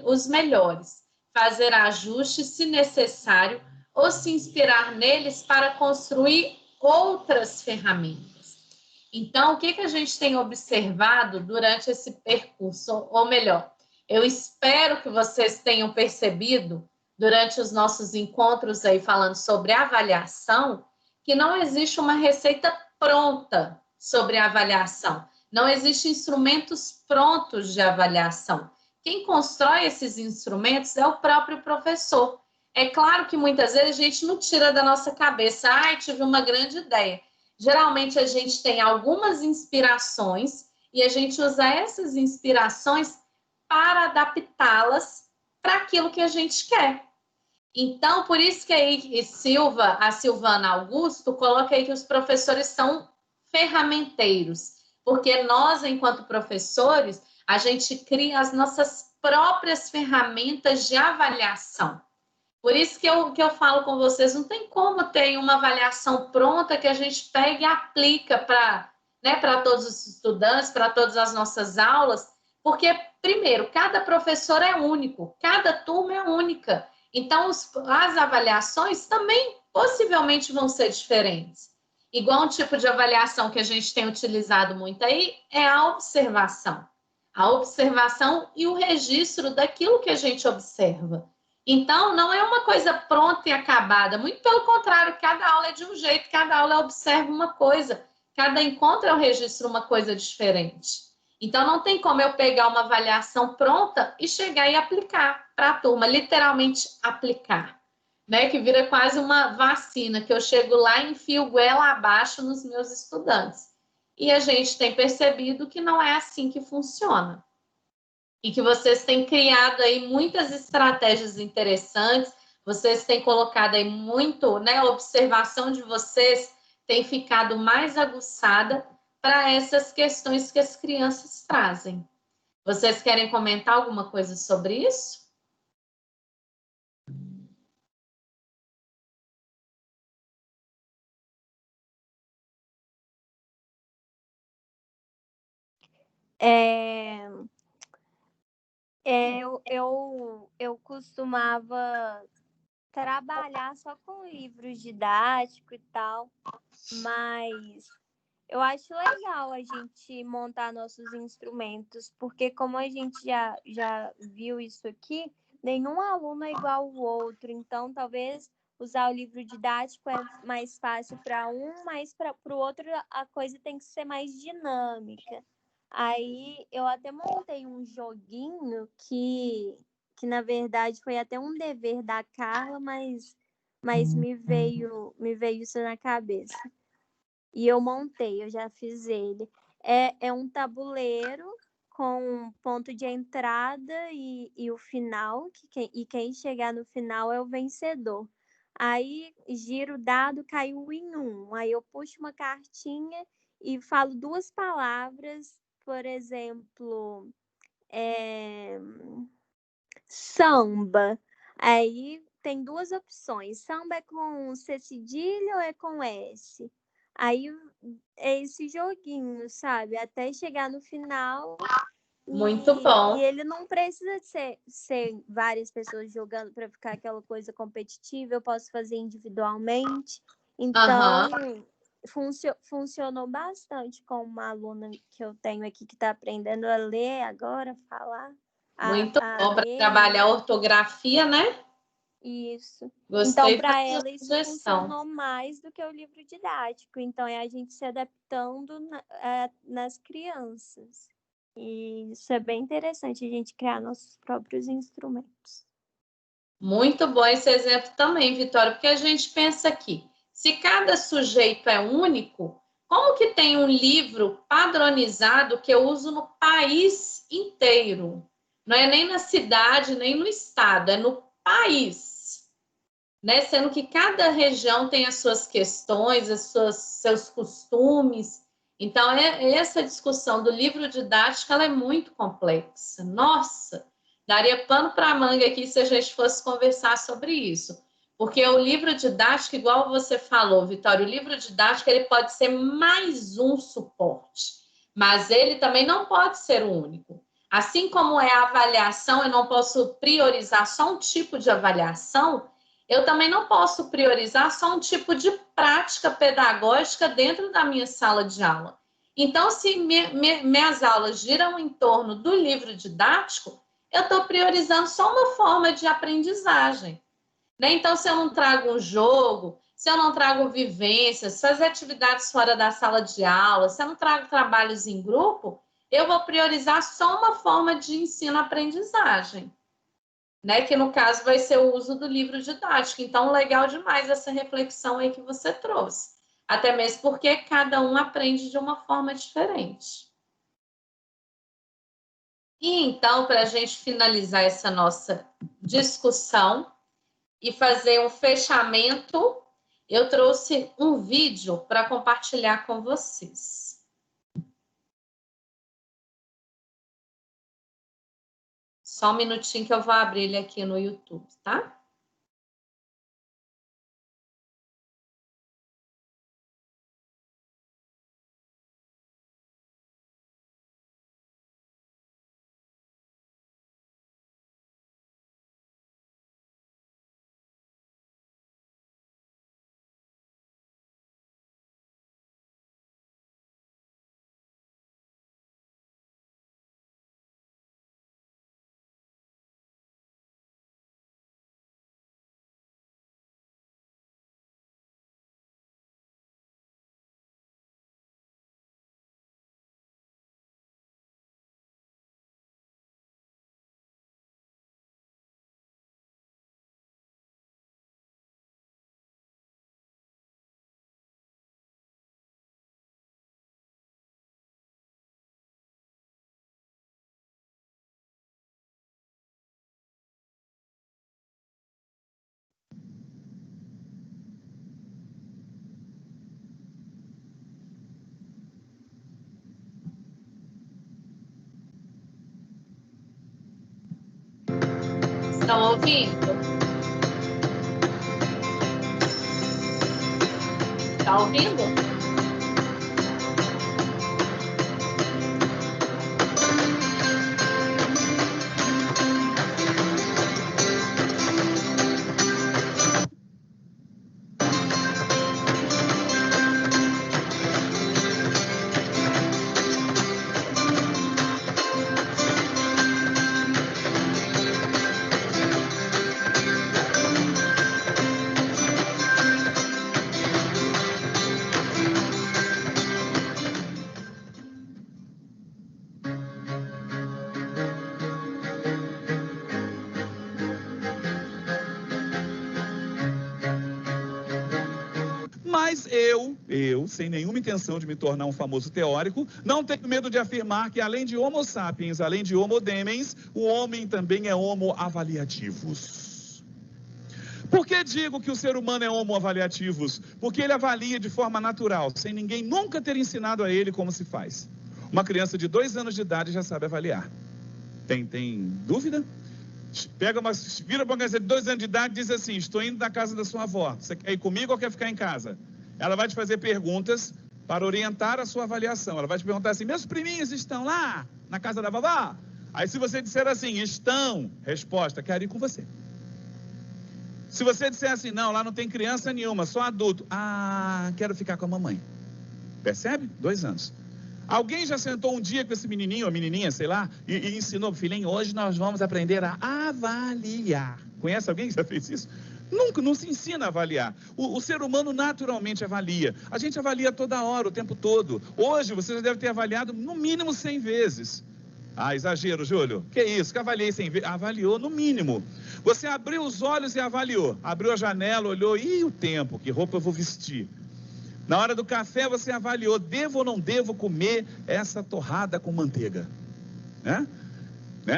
os melhores, fazer ajustes se necessário ou se inspirar neles para construir outras ferramentas. Então, o que a gente tem observado durante esse percurso? Ou melhor, eu espero que vocês tenham percebido durante os nossos encontros aí falando sobre avaliação, que não existe uma receita pronta sobre avaliação. Não existem instrumentos prontos de avaliação. Quem constrói esses instrumentos é o próprio professor. É claro que muitas vezes a gente não tira da nossa cabeça, tive uma grande ideia. Geralmente a gente tem algumas inspirações e a gente usa essas inspirações para adaptá-las para aquilo que a gente quer. Então, por isso que aí a Silvana Augusto coloca aí que os professores são ferramenteiros, porque nós, enquanto professores, a gente cria as nossas próprias ferramentas de avaliação. Por isso que eu falo com vocês, não tem como ter uma avaliação pronta que a gente pega e aplica para todos os estudantes, para todas as nossas aulas, porque, primeiro, cada professor é único, cada turma é única. Então, as avaliações também possivelmente vão ser diferentes. Igual um tipo de avaliação que a gente tem utilizado muito aí é a observação. A observação e o registro daquilo que a gente observa. Então, não é uma coisa pronta e acabada. Muito pelo contrário, cada aula é de um jeito, cada aula observa uma coisa. Cada encontro eu registro uma coisa diferente. Então, não tem como eu pegar uma avaliação pronta e chegar e aplicar para a turma, literalmente aplicar, né? Que vira quase uma vacina, que eu chego lá e enfio goela abaixo nos meus estudantes. E a gente tem percebido que não é assim que funciona. E que vocês têm criado aí muitas estratégias interessantes, vocês têm colocado aí muito, né? A observação de vocês tem ficado mais aguçada para essas questões que as crianças trazem. Vocês querem comentar alguma coisa sobre isso? Eu costumava trabalhar só com livros didáticos e tal, mas eu acho legal a gente montar nossos instrumentos, porque como a gente já viu isso aqui, nenhum aluno é igual ao outro, então talvez usar o livro didático é mais fácil para um, mas para o outro a coisa tem que ser mais dinâmica. Aí eu até montei um joguinho que na verdade foi até um dever da Carla, mas me veio isso na cabeça. E eu montei, eu já fiz ele. É um tabuleiro com ponto de entrada e o final, e quem chegar no final é o vencedor. Aí giro o dado, caiu em um. Aí eu puxo uma cartinha e falo duas palavras, por exemplo, samba. Aí tem duas opções. Samba é com C cedilha ou é com S? Aí é esse joguinho, sabe? Até chegar no final. Muito E bom. ele não precisa ser várias pessoas jogando para ficar aquela coisa competitiva. Eu posso fazer individualmente. Então, funcionou bastante com uma aluna que eu tenho aqui que está aprendendo a ler agora, falar. Muito bom para ler. trabalhar a ortografia, né? Isso. Gostei Então, para da ela, isso sugestão. funcionou mais do que o livro didático. Então, é a gente se adaptando nas crianças. E isso é bem interessante, a gente criar nossos próprios instrumentos. Muito bom esse exemplo também, Vitória, porque a gente pensa aqui, se cada sujeito é único, como que tem um livro padronizado que eu uso no país inteiro? Não é nem na cidade, nem no estado, é no país, né? Sendo que cada região tem as suas questões, seus costumes. Então, essa discussão do livro didático, ela é muito complexa. Nossa! Daria pano para manga aqui se a gente fosse conversar sobre isso. Porque o livro didático, igual você falou, Vitória, o livro didático ele pode ser mais um suporte, mas ele também não pode ser o único. Assim como é a avaliação, eu não posso priorizar só um tipo de avaliação, eu também não posso priorizar só um tipo de prática pedagógica dentro da minha sala de aula. Então, se minhas aulas giram em torno do livro didático, eu estou priorizando só uma forma de aprendizagem. Né? Então, se eu não trago um jogo, se eu não trago vivências, fazer atividades fora da sala de aula, se eu não trago trabalhos em grupo, eu vou priorizar só uma forma de ensino-aprendizagem, né? Que no caso vai ser o uso do livro didático. Então, legal demais essa reflexão aí que você trouxe. Até mesmo porque cada um aprende de uma forma diferente. E então, para a gente finalizar essa nossa discussão e fazer um fechamento, eu trouxe um vídeo para compartilhar com vocês. Só um minutinho que eu vou abrir ele aqui no YouTube, tá? Estão ouvindo? Está ouvindo? Mas eu, sem nenhuma intenção de me tornar um famoso teórico, não tenho medo de afirmar que, além de homo sapiens, além de homo demens, o homem também é homo avaliativus. Por que digo que o ser humano é homo avaliativus? Porque ele avalia de forma natural, sem ninguém nunca ter ensinado a ele como se faz. Uma criança de 2 anos de idade já sabe avaliar. Tem dúvida? Vira para uma criança de 2 anos de idade e diz assim: estou indo na casa da sua avó, você quer ir comigo ou quer ficar em casa? Ela vai te fazer perguntas para orientar a sua avaliação. Ela vai te perguntar assim: meus priminhos estão lá na casa da vovó? Aí se você disser assim, estão, resposta, quero ir com você. Se você disser assim, não, lá não tem criança nenhuma, só adulto, quero ficar com a mamãe. Percebe? 2 anos. Alguém já sentou um dia com esse menininho ou menininha, sei lá, e ensinou, filhinho, hoje nós vamos aprender a avaliar. Conhece alguém que já fez isso? Nunca, não se ensina a avaliar. O ser humano naturalmente avalia. A gente avalia toda hora, o tempo todo. Hoje você já deve ter avaliado no mínimo 100 vezes. Ah, exagero, Júlio. Que isso? Que avaliei sem ver? Avaliou no mínimo. Você abriu os olhos e avaliou. Abriu a janela, olhou, e o tempo? Que roupa eu vou vestir? Na hora do café você avaliou, devo ou não devo comer essa torrada com manteiga? Né?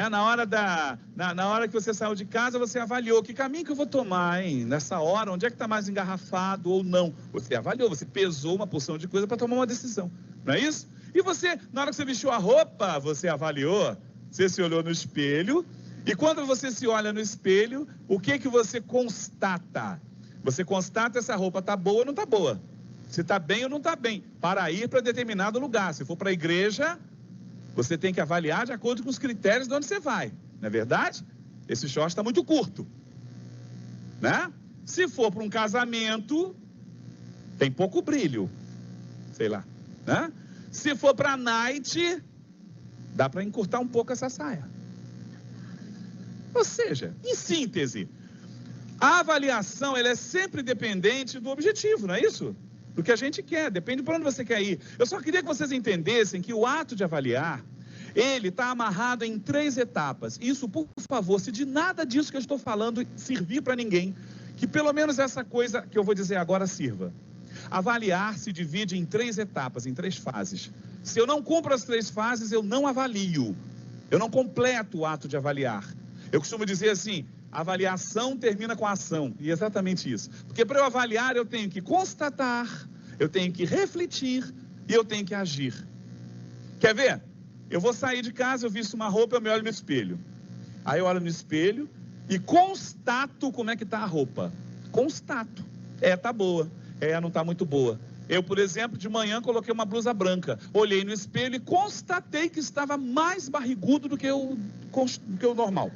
Na hora que você saiu de casa, você avaliou, que caminho que eu vou tomar, hein? Nessa hora, onde é que está mais engarrafado ou não? Você avaliou, você pesou uma porção de coisa para tomar uma decisão, não é isso? E você, na hora que você vestiu a roupa, você avaliou, você se olhou no espelho, e quando você se olha no espelho, o que você constata? Você constata se a roupa está boa ou não está boa, se está bem ou não está bem, para ir para determinado lugar. Se for para a igreja, você tem que avaliar de acordo com os critérios de onde você vai, não é verdade? Esse short está muito curto, né? Se for para um casamento, tem pouco brilho, sei lá, né? Se for para a night, dá para encurtar um pouco essa saia. Ou seja, em síntese, a avaliação ela é sempre dependente do objetivo, não é isso? Do que a gente quer, depende para onde você quer ir. Eu só queria que vocês entendessem que o ato de avaliar, ele está amarrado em 3 etapas. Isso, por favor, se de nada disso que eu estou falando servir para ninguém, que pelo menos essa coisa que eu vou dizer agora sirva. Avaliar se divide em 3 etapas, em 3 fases. Se eu não cumpro as 3 fases, eu não avalio. Eu não completo o ato de avaliar. Eu costumo dizer assim, avaliação termina com ação. E é exatamente isso. Porque para eu avaliar, eu tenho que constatar, eu tenho que refletir e eu tenho que agir. Quer ver? Eu vou sair de casa, eu visto uma roupa, eu me olho no espelho. Aí eu olho no espelho e constato como é que está a roupa. Constato. Tá boa. Não está muito boa. Eu, por exemplo, de manhã coloquei uma blusa branca. Olhei no espelho e constatei que estava mais barrigudo do que o normal.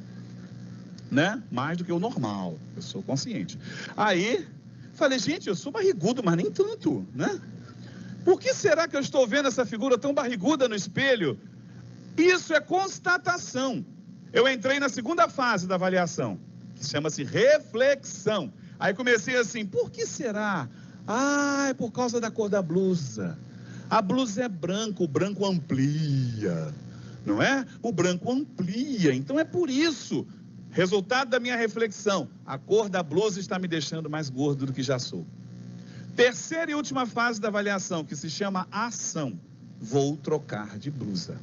Né? Mais do que o normal. Eu sou consciente. Aí, falei, gente, eu sou barrigudo, mas nem tanto, né? Por que será que eu estou vendo essa figura tão barriguda no espelho? Isso é constatação. Eu entrei na segunda fase da avaliação, que chama-se reflexão. Aí comecei assim, por que será? É por causa da cor da blusa. A blusa é branca, o branco amplia, não é? O branco amplia, então é por isso. Resultado da minha reflexão, a cor da blusa está me deixando mais gordo do que já sou. Terceira e última fase da avaliação, que se chama ação. Vou trocar de blusa.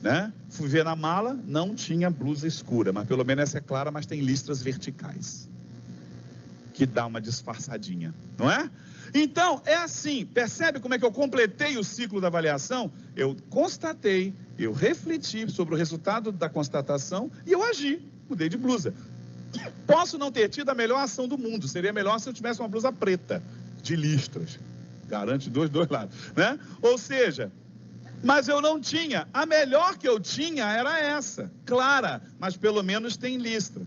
Né? Fui ver na mala, não tinha blusa escura, mas pelo menos essa é clara, mas tem listras verticais, que dá uma disfarçadinha, não é? Então, é assim, percebe como é que eu completei o ciclo da avaliação? Eu constatei, eu refleti sobre o resultado da constatação e eu agi, mudei de blusa. Posso não ter tido a melhor ação do mundo, seria melhor se eu tivesse uma blusa preta, de listras, garante dois lados, né? Ou seja, mas eu não tinha, a melhor que eu tinha era essa, clara, mas pelo menos tem listra.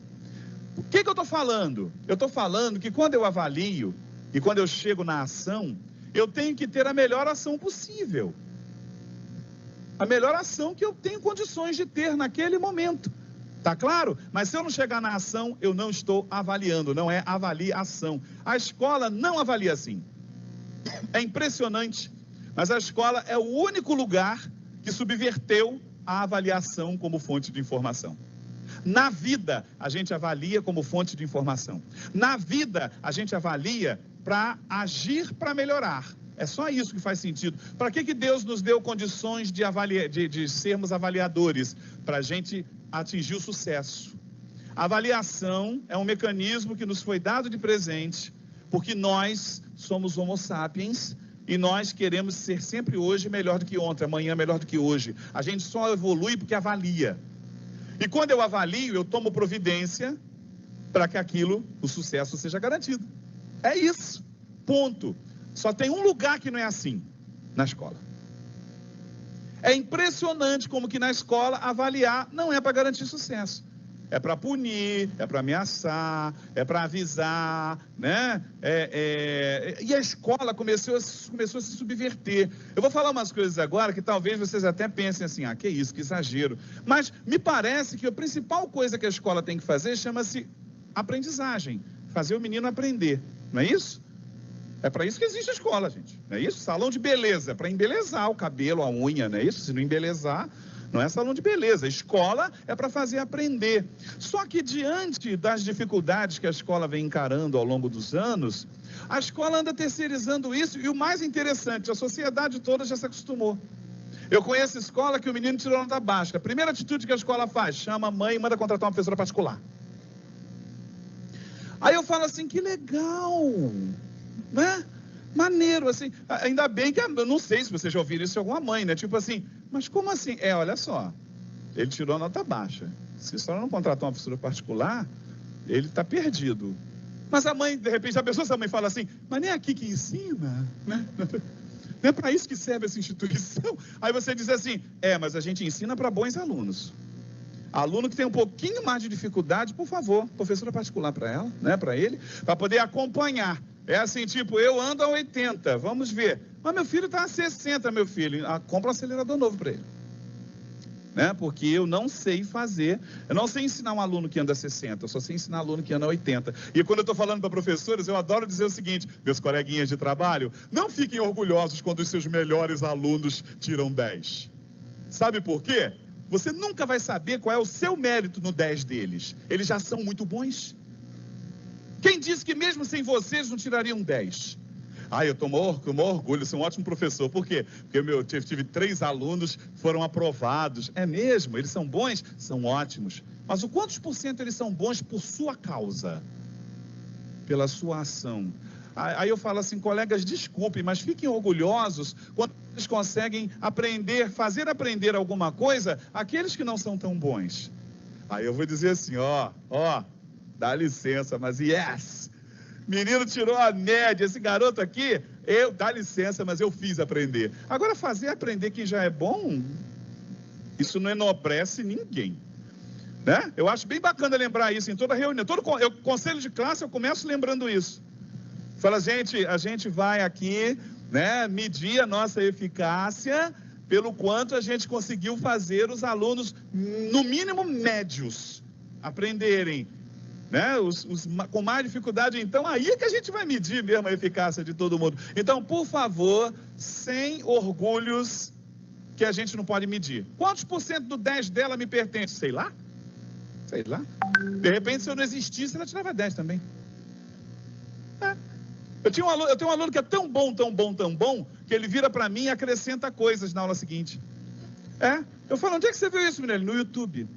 O que eu estou falando? Eu estou falando que quando eu avalio e quando eu chego na ação, eu tenho que ter a melhor ação possível. A melhor ação que eu tenho condições de ter naquele momento. Tá claro? Mas se eu não chegar na ação, eu não estou avaliando, não é avaliação. A escola não avalia assim. É impressionante, mas a escola é o único lugar que subverteu a avaliação como fonte de informação. Na vida, a gente avalia como fonte de informação. Na vida, a gente avalia para agir para melhorar. É só isso que faz sentido. Para que Deus nos deu condições de sermos avaliadores? Para a gente atingir o sucesso. A avaliação é um mecanismo que nos foi dado de presente, porque nós somos homo sapiens e nós queremos ser sempre hoje melhor do que ontem, amanhã melhor do que hoje. A gente só evolui porque avalia. E quando eu avalio, eu tomo providência para que o sucesso seja garantido. É isso. Ponto. Só tem um lugar que não é assim, na escola. É impressionante como que na escola avaliar não é para garantir sucesso. É para punir, é para ameaçar, é para avisar, né? E a escola começou a se subverter. Eu vou falar umas coisas agora que talvez vocês até pensem assim, que isso, que exagero. Mas me parece que a principal coisa que a escola tem que fazer chama-se aprendizagem. Fazer o menino aprender, não é isso? É para isso que existe a escola, gente. Não é isso? Salão de beleza, para embelezar o cabelo, a unha, não é isso? Se não embelezar, Não é salão de beleza. Escola é para fazer aprender. Só que diante das dificuldades que a escola vem encarando ao longo dos anos, a escola anda terceirizando isso e o mais interessante, a sociedade toda já se acostumou. Eu conheço escola que o menino tirou nota baixa. A primeira atitude que a escola faz, chama a mãe e manda contratar uma professora particular. Aí eu falo assim, que legal, né? Maneiro, assim, ainda bem que, eu não sei se vocês já ouviram isso de alguma mãe, né? Tipo assim, mas como assim? Olha só, ele tirou nota baixa. Se a senhora não contratar uma professora particular, ele está perdido. Mas a mãe, de repente, a pessoa, essa mãe fala assim, mas nem é aqui que ensina, né? Não é para isso que serve essa instituição. Aí você diz assim, mas a gente ensina para bons alunos. Aluno que tem um pouquinho mais de dificuldade, por favor, professora particular para ela, né, para ele, para poder acompanhar. É assim, tipo, eu ando a 80, vamos ver. Mas meu filho está a 60, meu filho. Compra um acelerador novo para ele. Né? Porque eu não sei fazer, eu não sei ensinar um aluno que anda a 60, eu só sei ensinar um aluno que anda a 80. E quando eu estou falando para professores, eu adoro dizer o seguinte, meus coleguinhas de trabalho, não fiquem orgulhosos quando os seus melhores alunos tiram 10. Sabe por quê? Você nunca vai saber qual é o seu mérito no 10 deles. Eles já são muito bons. Quem disse que mesmo sem vocês não tirariam 10? Eu tô com o maior orgulho, sou um ótimo professor. Por quê? Porque eu tive 3 alunos, foram aprovados. É mesmo? Eles são bons? São ótimos. Mas o quantos por cento eles são bons por sua causa? Pela sua ação. Aí eu falo assim, colegas, desculpem, mas fiquem orgulhosos quando eles conseguem aprender, fazer aprender alguma coisa aqueles que não são tão bons. Aí eu vou dizer assim, dá licença, mas yes! Menino tirou a média, esse garoto aqui, dá licença, mas eu fiz aprender. Agora, fazer aprender quem já é bom, isso não enobrece ninguém. Né? Eu acho bem bacana lembrar isso em toda reunião. Conselho de classe, eu começo lembrando isso. Fala, gente, a gente vai aqui, né, medir a nossa eficácia pelo quanto a gente conseguiu fazer os alunos, no mínimo, médios, aprenderem. Né? Os com mais dificuldade, então, aí é que a gente vai medir mesmo a eficácia de todo mundo. Então, por favor, sem orgulhos que a gente não pode medir. Quantos por cento do 10 dela me pertence? Sei lá. Sei lá. De repente, se eu não existisse, ela tirava 10 também. Eu tenho um aluno que é tão bom, que ele vira para mim e acrescenta coisas na aula seguinte. Eu falo, onde é que você viu isso, menino? No YouTube.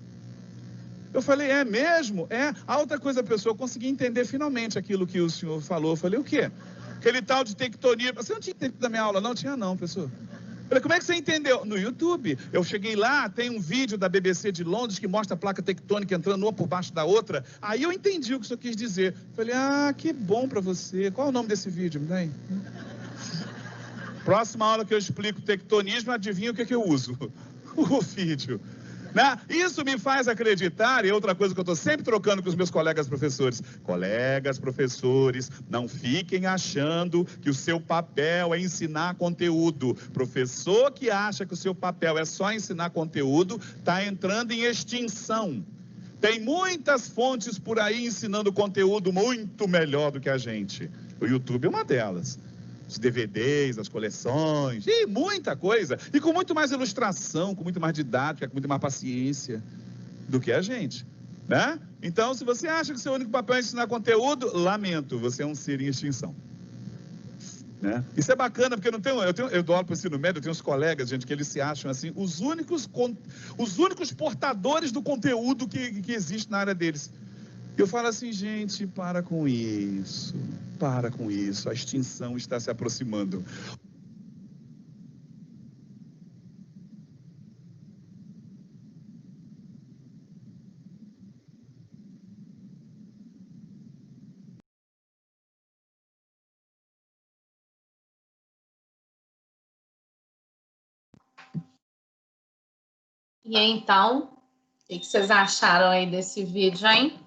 Eu falei, é mesmo? A outra coisa, pessoal, eu consegui entender finalmente aquilo que o senhor falou. Eu falei, o quê? Aquele tal de tectonia. Você não tinha entendido da minha aula? Não tinha não, professor. Eu falei, como é que você entendeu? No YouTube. Eu cheguei lá, tem um vídeo da BBC de Londres que mostra a placa tectônica entrando uma por baixo da outra. Aí eu entendi o que o senhor quis dizer. Eu falei, que bom para você. Qual é o nome desse vídeo? Me dá aí. Próxima aula que eu explico tectonismo, adivinha o que eu uso? O vídeo. Né? Isso me faz acreditar, e outra coisa que eu estou sempre trocando com os meus colegas professores. Colegas professores, não fiquem achando que o seu papel é ensinar conteúdo. Professor que acha que o seu papel é só ensinar conteúdo, está entrando em extinção. Tem muitas fontes por aí ensinando conteúdo muito melhor do que a gente. O YouTube é uma delas. Os DVDs, as coleções, e muita coisa. E com muito mais ilustração, com muito mais didática, com muito mais paciência do que a gente, né? Então, se você acha que seu único papel é ensinar conteúdo, lamento, você é um ser em extinção. Né? Isso é bacana, porque eu dou aula para o ensino médio, eu tenho uns colegas, gente, que eles se acham assim, os únicos portadores do conteúdo que existe na área deles. Eu falo assim, gente, para com isso, a extinção está se aproximando. E então, o que vocês acharam aí desse vídeo, hein?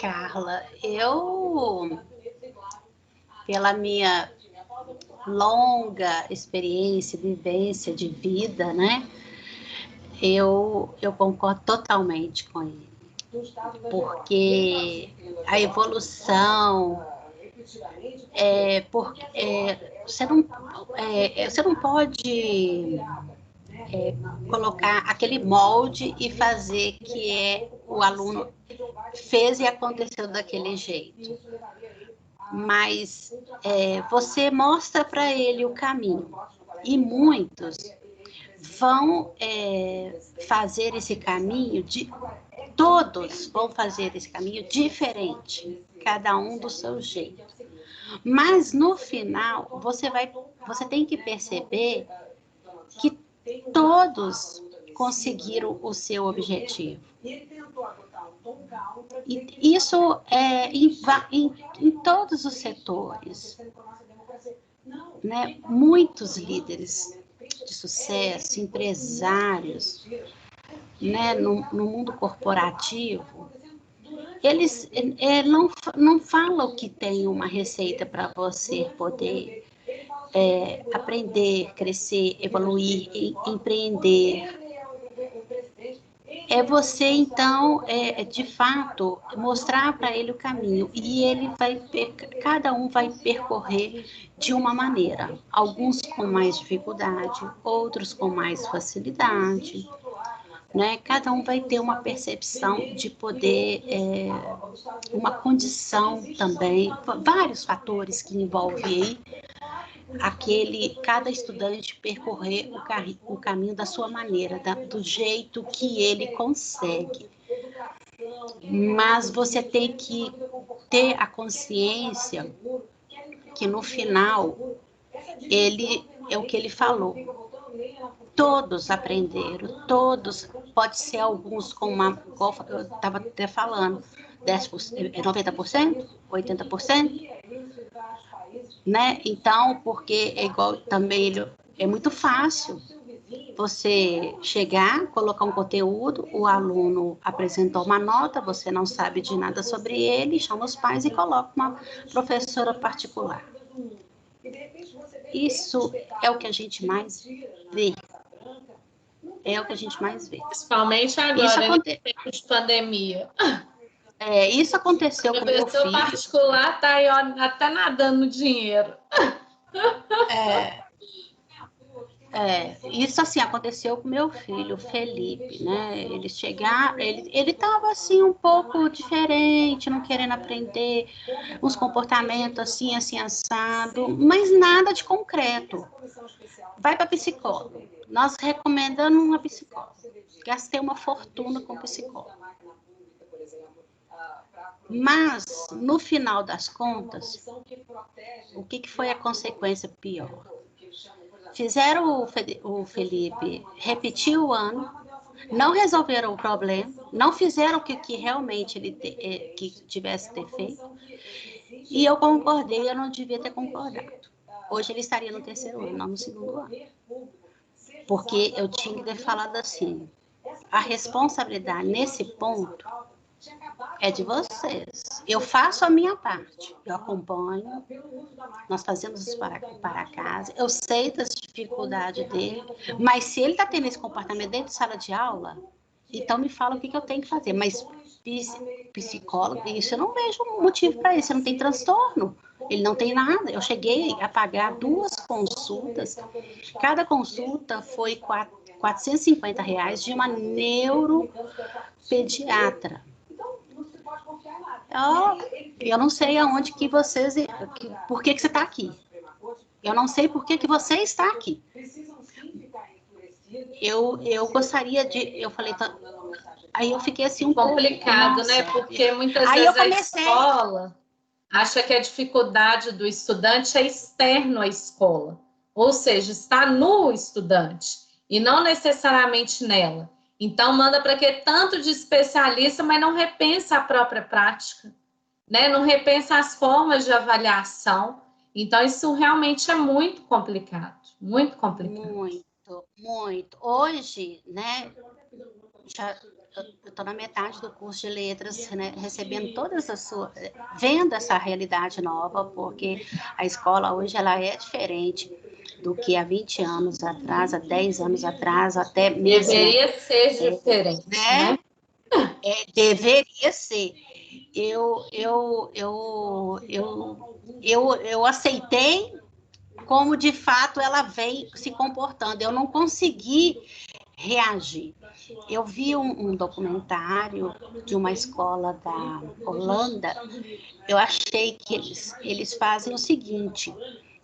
Carla, eu, pela minha longa experiência, vivência de vida, né? Eu concordo totalmente com ele. Porque a evolução, você não pode colocar aquele molde e fazer que o aluno fez e aconteceu daquele jeito. Mas você mostra para ele o caminho. E muitos vão fazer esse caminho, todos vão fazer esse caminho diferente, cada um do seu jeito. Mas no final, você tem que perceber que todos conseguiram o seu objetivo. E isso é em todos os setores, né? Muitos líderes de sucesso, empresários, né? No mundo corporativo, eles não falam que tem uma receita para você poder aprender, crescer, evoluir, empreender. É você, então, de fato, mostrar para ele o caminho. E ele cada um vai percorrer de uma maneira. Alguns com mais dificuldade, outros com mais facilidade. Né? Cada um vai ter uma percepção de poder, uma condição também, vários fatores que envolvem aí cada estudante percorrer o caminho da sua maneira, do jeito que ele consegue. Mas você tem que ter a consciência que no final é o que ele falou. Todos aprenderam, todos, pode ser alguns com igual eu estava até falando, 90%, 80%, né? Então, porque é igual também, é muito fácil você chegar, colocar um conteúdo, o aluno apresentou uma nota, você não sabe de nada sobre ele, chama os pais e coloca uma professora particular. Isso é o que a gente mais vê. É o que a gente mais vê. Principalmente agora, em tempo de pandemia. Isso aconteceu com meu filho. O professor particular está aí até nadando dinheiro. Isso assim aconteceu com meu filho, Felipe, né? Ele estava assim um pouco diferente, não querendo aprender, uns comportamentos assim assado, mas nada de concreto. Vai para psicólogo. Nós recomendamos uma psicóloga. Gastei uma fortuna com psicólogo. Mas, no final das contas, o que foi a consequência pior? Fizeram o Felipe repetir o ano, não resolveram o problema, não fizeram o que realmente ele que tivesse ter feito, e eu concordei, eu não devia ter concordado. Hoje ele estaria no terceiro ano, não no segundo ano. Porque eu tinha que ter falado assim, a responsabilidade nesse ponto é de vocês. Eu faço a minha parte, eu acompanho, nós fazemos isso para casa, eu sei das dificuldades dele, mas se ele está tendo esse comportamento dentro de sala de aula, então me fala o que eu tenho que fazer. Mas psicólogo, isso eu não vejo motivo para isso, ele não tem transtorno, ele não tem nada. Eu cheguei a pagar 2 consultas, cada consulta foi R$450 de uma neuropediatra. Eu não sei aonde que vocês... Por que você está aqui? Eu não sei por que você está aqui. Eu gostaria de... Eu falei... Aí eu fiquei assim um complicado, pouco... né? Porque muitas vezes a escola acha que a dificuldade do estudante é externo à escola. Ou seja, está no estudante e não necessariamente nela. Então, manda para que tanto de especialista, mas não repensa a própria prática, né? Não repensa as formas de avaliação. Então, isso realmente é muito complicado, muito complicado. Muito, muito. Hoje, né, eu estou na metade do curso de letras, né, recebendo todas as suas... Vendo essa realidade nova, porque a escola hoje ela é diferente do que há 20 anos atrás, há 10 anos atrás, até mesmo... Deveria ser diferente, né? Deveria ser. Eu aceitei como de fato ela vem se comportando. Eu não consegui reagir. Eu vi um documentário de uma escola da Holanda. Eu achei que eles fazem o seguinte: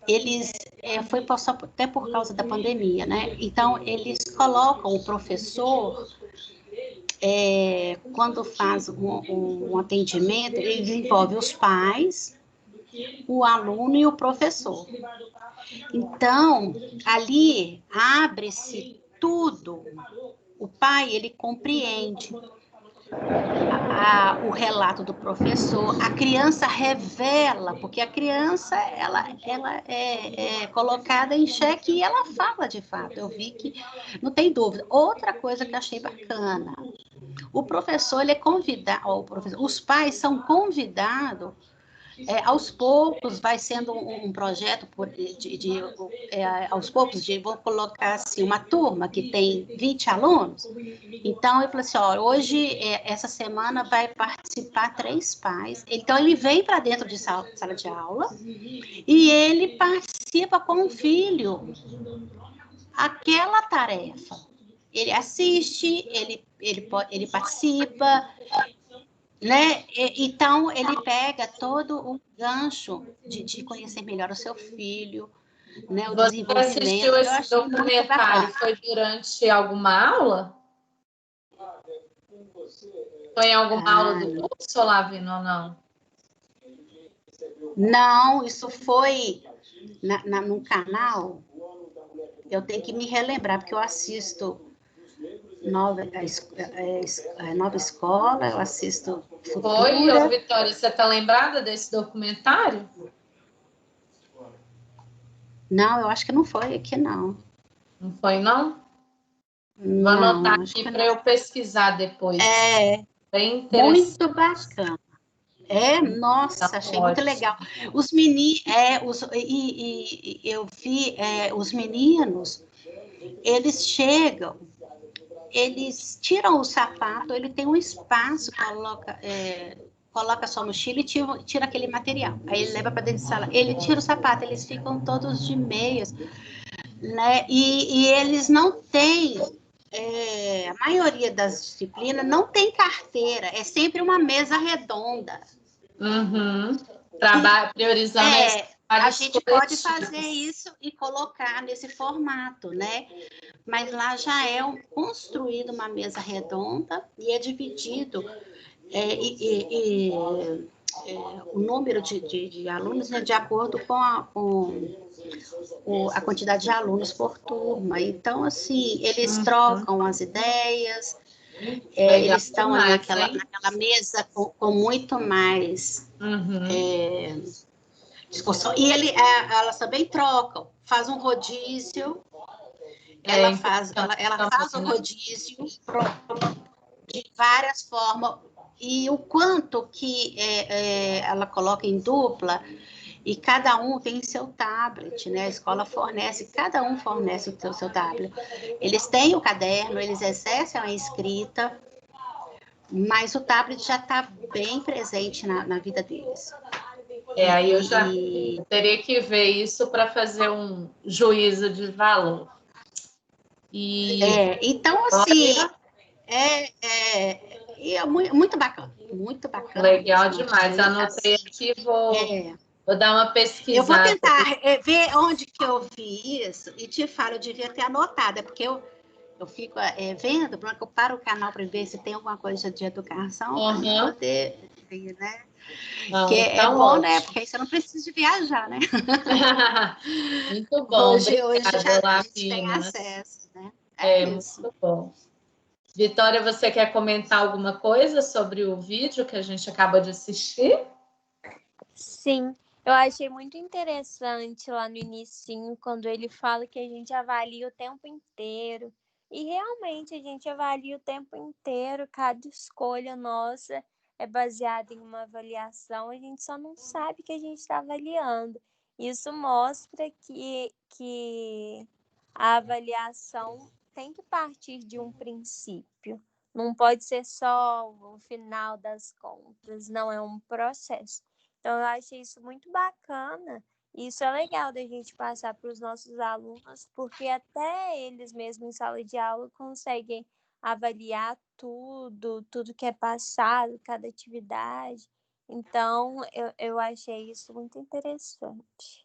eles foi só até por causa da pandemia, né? Então eles colocam o professor quando faz um atendimento, ele envolve os pais, o aluno e o professor. Então, ali abre-se tudo. O pai, ele compreende o relato do professor, a criança revela, porque a criança ela é colocada em xeque e ela fala de fato. Eu vi que não tem dúvida. Outra coisa que eu achei bacana, o professor ele é convidado, os pais são convidados. Aos poucos vai sendo um projeto aos poucos vou colocar assim uma turma que tem 20 alunos. Então eu falei assim, ó, hoje essa semana vai participar 3 pais. Então ele vem para dentro de sala de aula e ele participa com o filho aquela tarefa. Ele assiste, ele participa, né? Então, ele pega todo o gancho de conhecer melhor o seu filho, né? O Você desenvolvimento. assistiu Eu esse achei muito documentário? bacana. Foi durante alguma aula? Foi em alguma aula do curso, Lavina, ou não? Não, isso foi no canal. Eu tenho que me relembrar, porque eu assisto Nova Escola, eu assisto Foi, ô Futura. Vitória, você está lembrada desse documentário? Não, eu acho que não foi aqui, não. Não foi, não? Vou Não, anotar acho aqui que para não. eu pesquisar depois. Bem interessante. Muito bacana. Nossa, achei muito Ótimo. legal. Os meninos, eu vi os meninos, eles chegam, eles tiram o sapato, ele tem um espaço, coloca sua mochila e tira aquele material. Aí ele leva para dentro de sala. Ele tira o sapato, eles ficam todos de meias, né? E eles não têm, a maioria das disciplinas não tem carteira, é sempre uma mesa redonda. Uhum. Priorizando A gente pode fazer isso e colocar nesse formato, né? Mas lá já é construído uma mesa redonda e é dividido o número de alunos, né, de acordo com a quantidade de alunos por turma. Então, assim, eles trocam as ideias, eles estão ali naquela mesa com muito mais discussão. E elas também trocam, faz um rodízio, ela faz o rodízio de várias formas, e o quanto que ela coloca em dupla, e cada um tem seu tablet, né? A escola fornece, cada um fornece o seu tablet. Eles têm o caderno, eles exercem a escrita, mas o tablet já está bem presente na vida deles. Aí eu já teria que ver isso para fazer um juízo de valor. Então, assim, é muito bacana. Muito bacana. Legal demais. Anotei aqui, vou dar uma pesquisada. Eu vou tentar ver onde que eu vi isso e te falo, eu devia ter anotado, porque eu fico vendo, eu paro o canal para ver se tem alguma coisa de educação, para poder ver, né? Porque é bom, ótimo, né? Porque aí você não precisa de viajar, né? Muito bom. Hoje já a gente tem Lavina. acesso, né? É isso. Muito bom. Vitória, você quer comentar alguma coisa sobre o vídeo que a gente acaba de assistir? Sim, eu achei muito interessante lá no inicinho, quando ele fala que a gente avalia o tempo inteiro. E realmente a gente avalia o tempo inteiro, cada escolha nossa é baseada em uma avaliação, a gente só não sabe que a gente está avaliando. Isso mostra que a avaliação tem que partir de um princípio. Não pode ser só o final das contas, não é um processo. Então, eu achei isso muito bacana Isso é legal da gente passar para os nossos alunos, porque até eles mesmos em sala de aula conseguem avaliar tudo que é passado, cada atividade. Então, eu achei isso muito interessante.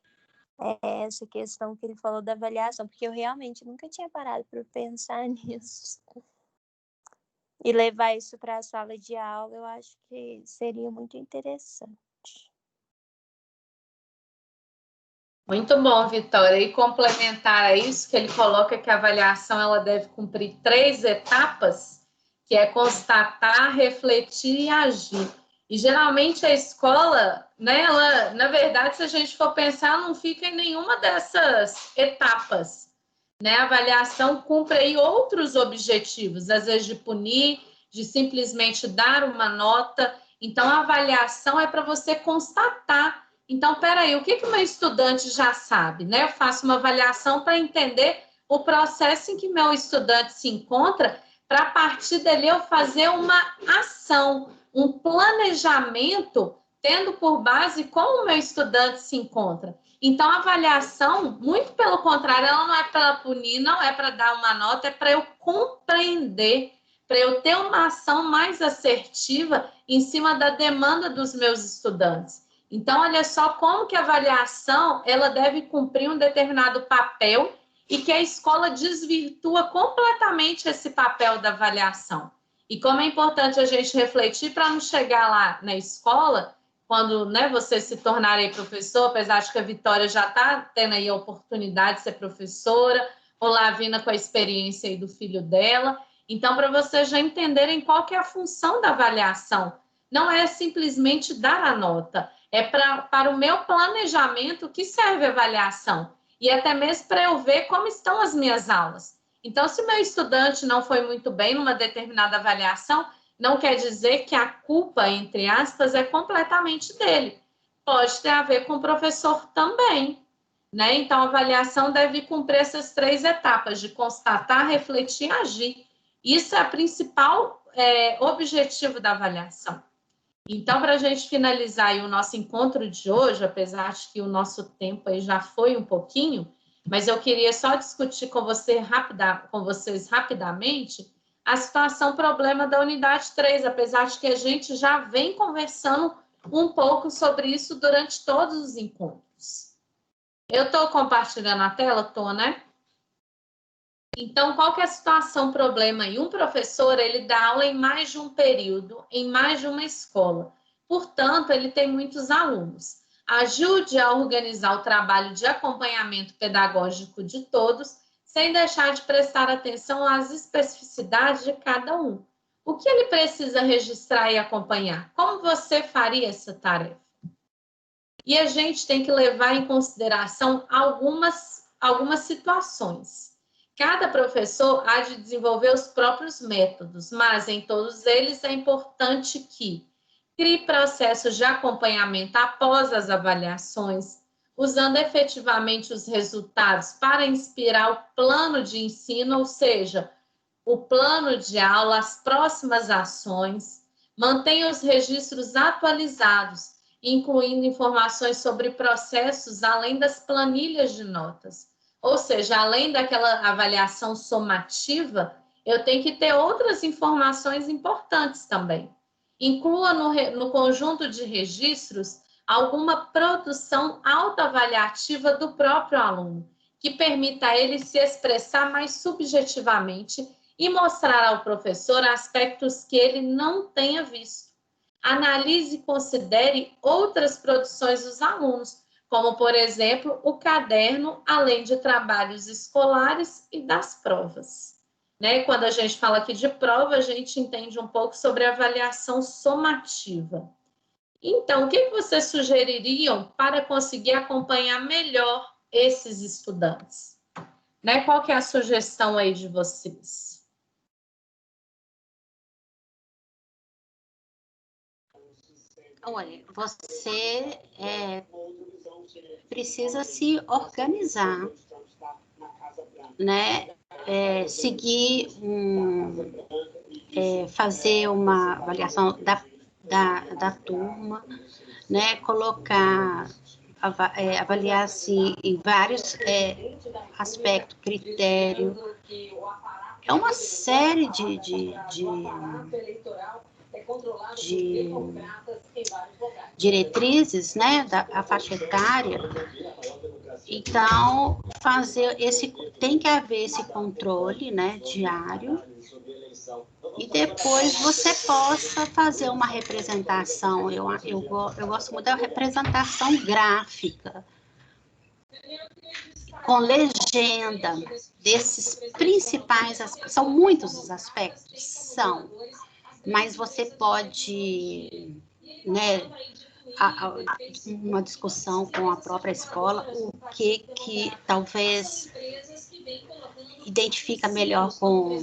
Essa questão que ele falou da avaliação, porque eu realmente nunca tinha parado para pensar nisso. E levar isso para a sala de aula, eu acho que seria muito interessante. Muito bom, Vitória. E complementar a isso, que ele coloca que a avaliação ela deve cumprir 3 etapas, que é constatar, refletir e agir. E geralmente a escola, né, ela, na verdade, se a gente for pensar, não fica em nenhuma dessas etapas. Né? A avaliação cumpre aí outros objetivos, às vezes de punir, de simplesmente dar uma nota. Então, a avaliação é para você constatar. Então, peraí, o que o meu estudante já sabe? Né? Eu faço uma avaliação para entender o processo em que meu estudante se encontra, para a partir dali eu fazer uma ação, um planejamento, tendo por base como o meu estudante se encontra. Então, a avaliação, muito pelo contrário, ela não é para punir, não é para dar uma nota, é para eu compreender, para eu ter uma ação mais assertiva em cima da demanda dos meus estudantes. Então, olha só como que a avaliação ela deve cumprir um determinado papel e que a escola desvirtua completamente esse papel da avaliação. E como é importante a gente refletir para não chegar lá na escola, quando, né, você se tornar aí professor, apesar de que a Vitória já está tendo aí a oportunidade de ser professora, ou Lavina com a experiência aí do filho dela. Então, para vocês já entenderem qual que é a função da avaliação. Não é simplesmente dar a nota, é para o meu planejamento que serve a avaliação. E até mesmo para eu ver como estão as minhas aulas. Então, se meu estudante não foi muito bem numa determinada avaliação, não quer dizer que a culpa, entre aspas, é completamente dele. Pode ter a ver com o professor também. Né? Então, a avaliação deve cumprir essas 3 etapas, de constatar, refletir e agir. Isso é o principal objetivo da avaliação. Então, para a gente finalizar aí o nosso encontro de hoje, apesar de que o nosso tempo aí já foi um pouquinho, mas eu queria só discutir com vocês rapidamente a situação problema da unidade 3, apesar de que a gente já vem conversando um pouco sobre isso durante todos os encontros. Eu estou compartilhando a tela? Estou, né? Então, qual que é a situação problema aí? Um professor, ele dá aula em mais de um período, em mais de uma escola. Portanto, ele tem muitos alunos. Ajude a organizar o trabalho de acompanhamento pedagógico de todos, sem deixar de prestar atenção às especificidades de cada um. O que ele precisa registrar e acompanhar? Como você faria essa tarefa? E a gente tem que levar em consideração algumas situações. Cada professor há de desenvolver os próprios métodos, mas em todos eles é importante que crie processos de acompanhamento após as avaliações, usando efetivamente os resultados para inspirar o plano de ensino, ou seja, o plano de aula, as próximas ações, mantenha os registros atualizados, incluindo informações sobre processos além das planilhas de notas. Ou seja, além daquela avaliação somativa, eu tenho que ter outras informações importantes também. Inclua no conjunto de registros alguma produção autoavaliativa do próprio aluno, que permita a ele se expressar mais subjetivamente e mostrar ao professor aspectos que ele não tenha visto. Analise e considere outras produções dos alunos, como, por exemplo, o caderno, além de trabalhos escolares e das provas. Né? Quando a gente fala aqui de prova, a gente entende um pouco sobre a avaliação somativa. Então, o que vocês sugeririam para conseguir acompanhar melhor esses estudantes? Né? Qual que é a sugestão aí de vocês? Olha, você precisa se organizar, né? Fazer uma avaliação da turma, né? Colocar avaliar assim, em vários aspectos, critério. É uma série de diretrizes, né, da faixa etária. Então, tem que haver esse controle, né, diário, e depois você possa fazer uma representação. Eu gosto muito da representação gráfica, com legenda, desses principais aspectos. São muitos os aspectos? São, mas você pode, né, uma discussão com a própria escola, o que talvez identifica melhor com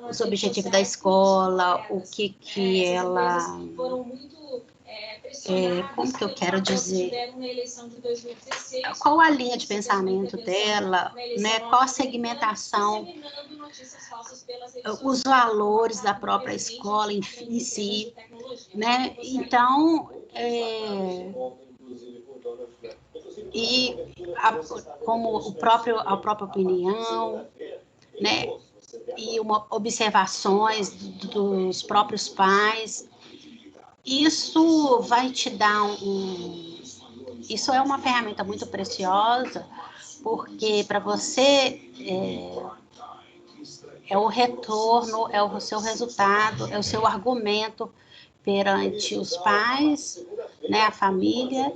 os objetivos da escola, o que ela... como que eu quero dizer? Qual a linha de pensamento dela, né? Qual a segmentação, os valores da própria escola em si, né? Então, como a própria opinião, né? E observações dos próprios pais. Isso vai te dar Isso é uma ferramenta muito preciosa, porque para você é o retorno, é o seu resultado, é o seu argumento perante os pais, né, a família,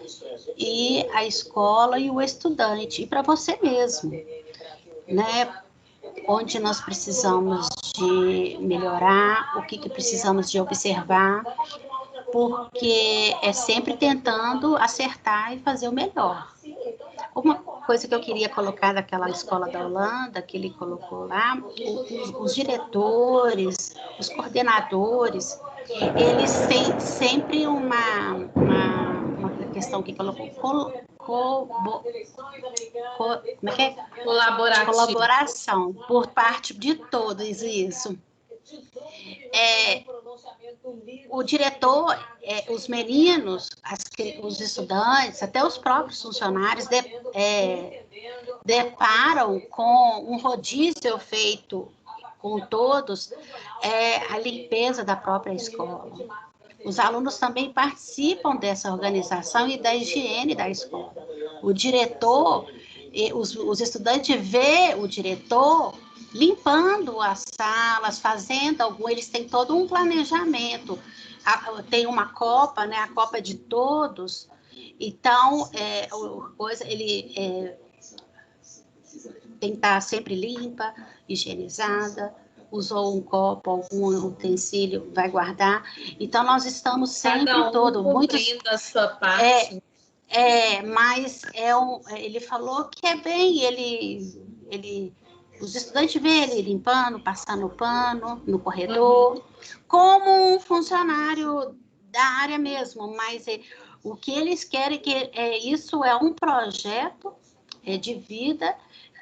e a escola e o estudante, e para você mesmo, né? Onde nós precisamos de melhorar, o que precisamos de observar, porque é sempre tentando acertar e fazer o melhor. Uma coisa que eu queria colocar daquela escola da Holanda, que ele colocou lá, os diretores, os coordenadores, eles têm sempre uma questão que colocou, como é que é? Colaboração por parte de todos, isso. O diretor, os meninos, os estudantes, até os próprios funcionários deparam com um rodízio feito com todos, a limpeza da própria escola. Os alunos também participam dessa organização e da higiene da escola. O diretor, os estudantes vê o diretor limpando as salas, eles têm todo um planejamento. Tem uma copa, né, a copa de todos. Então, ele tem que estar sempre limpa, higienizada. Usou um copo, algum utensílio, vai guardar. Então, nós estamos sempre cumprindo a sua parte. Mas ele falou que é bem, os estudantes veem ele limpando, passando pano no corredor, como um funcionário da área mesmo, mas o que eles querem isso é um projeto de vida,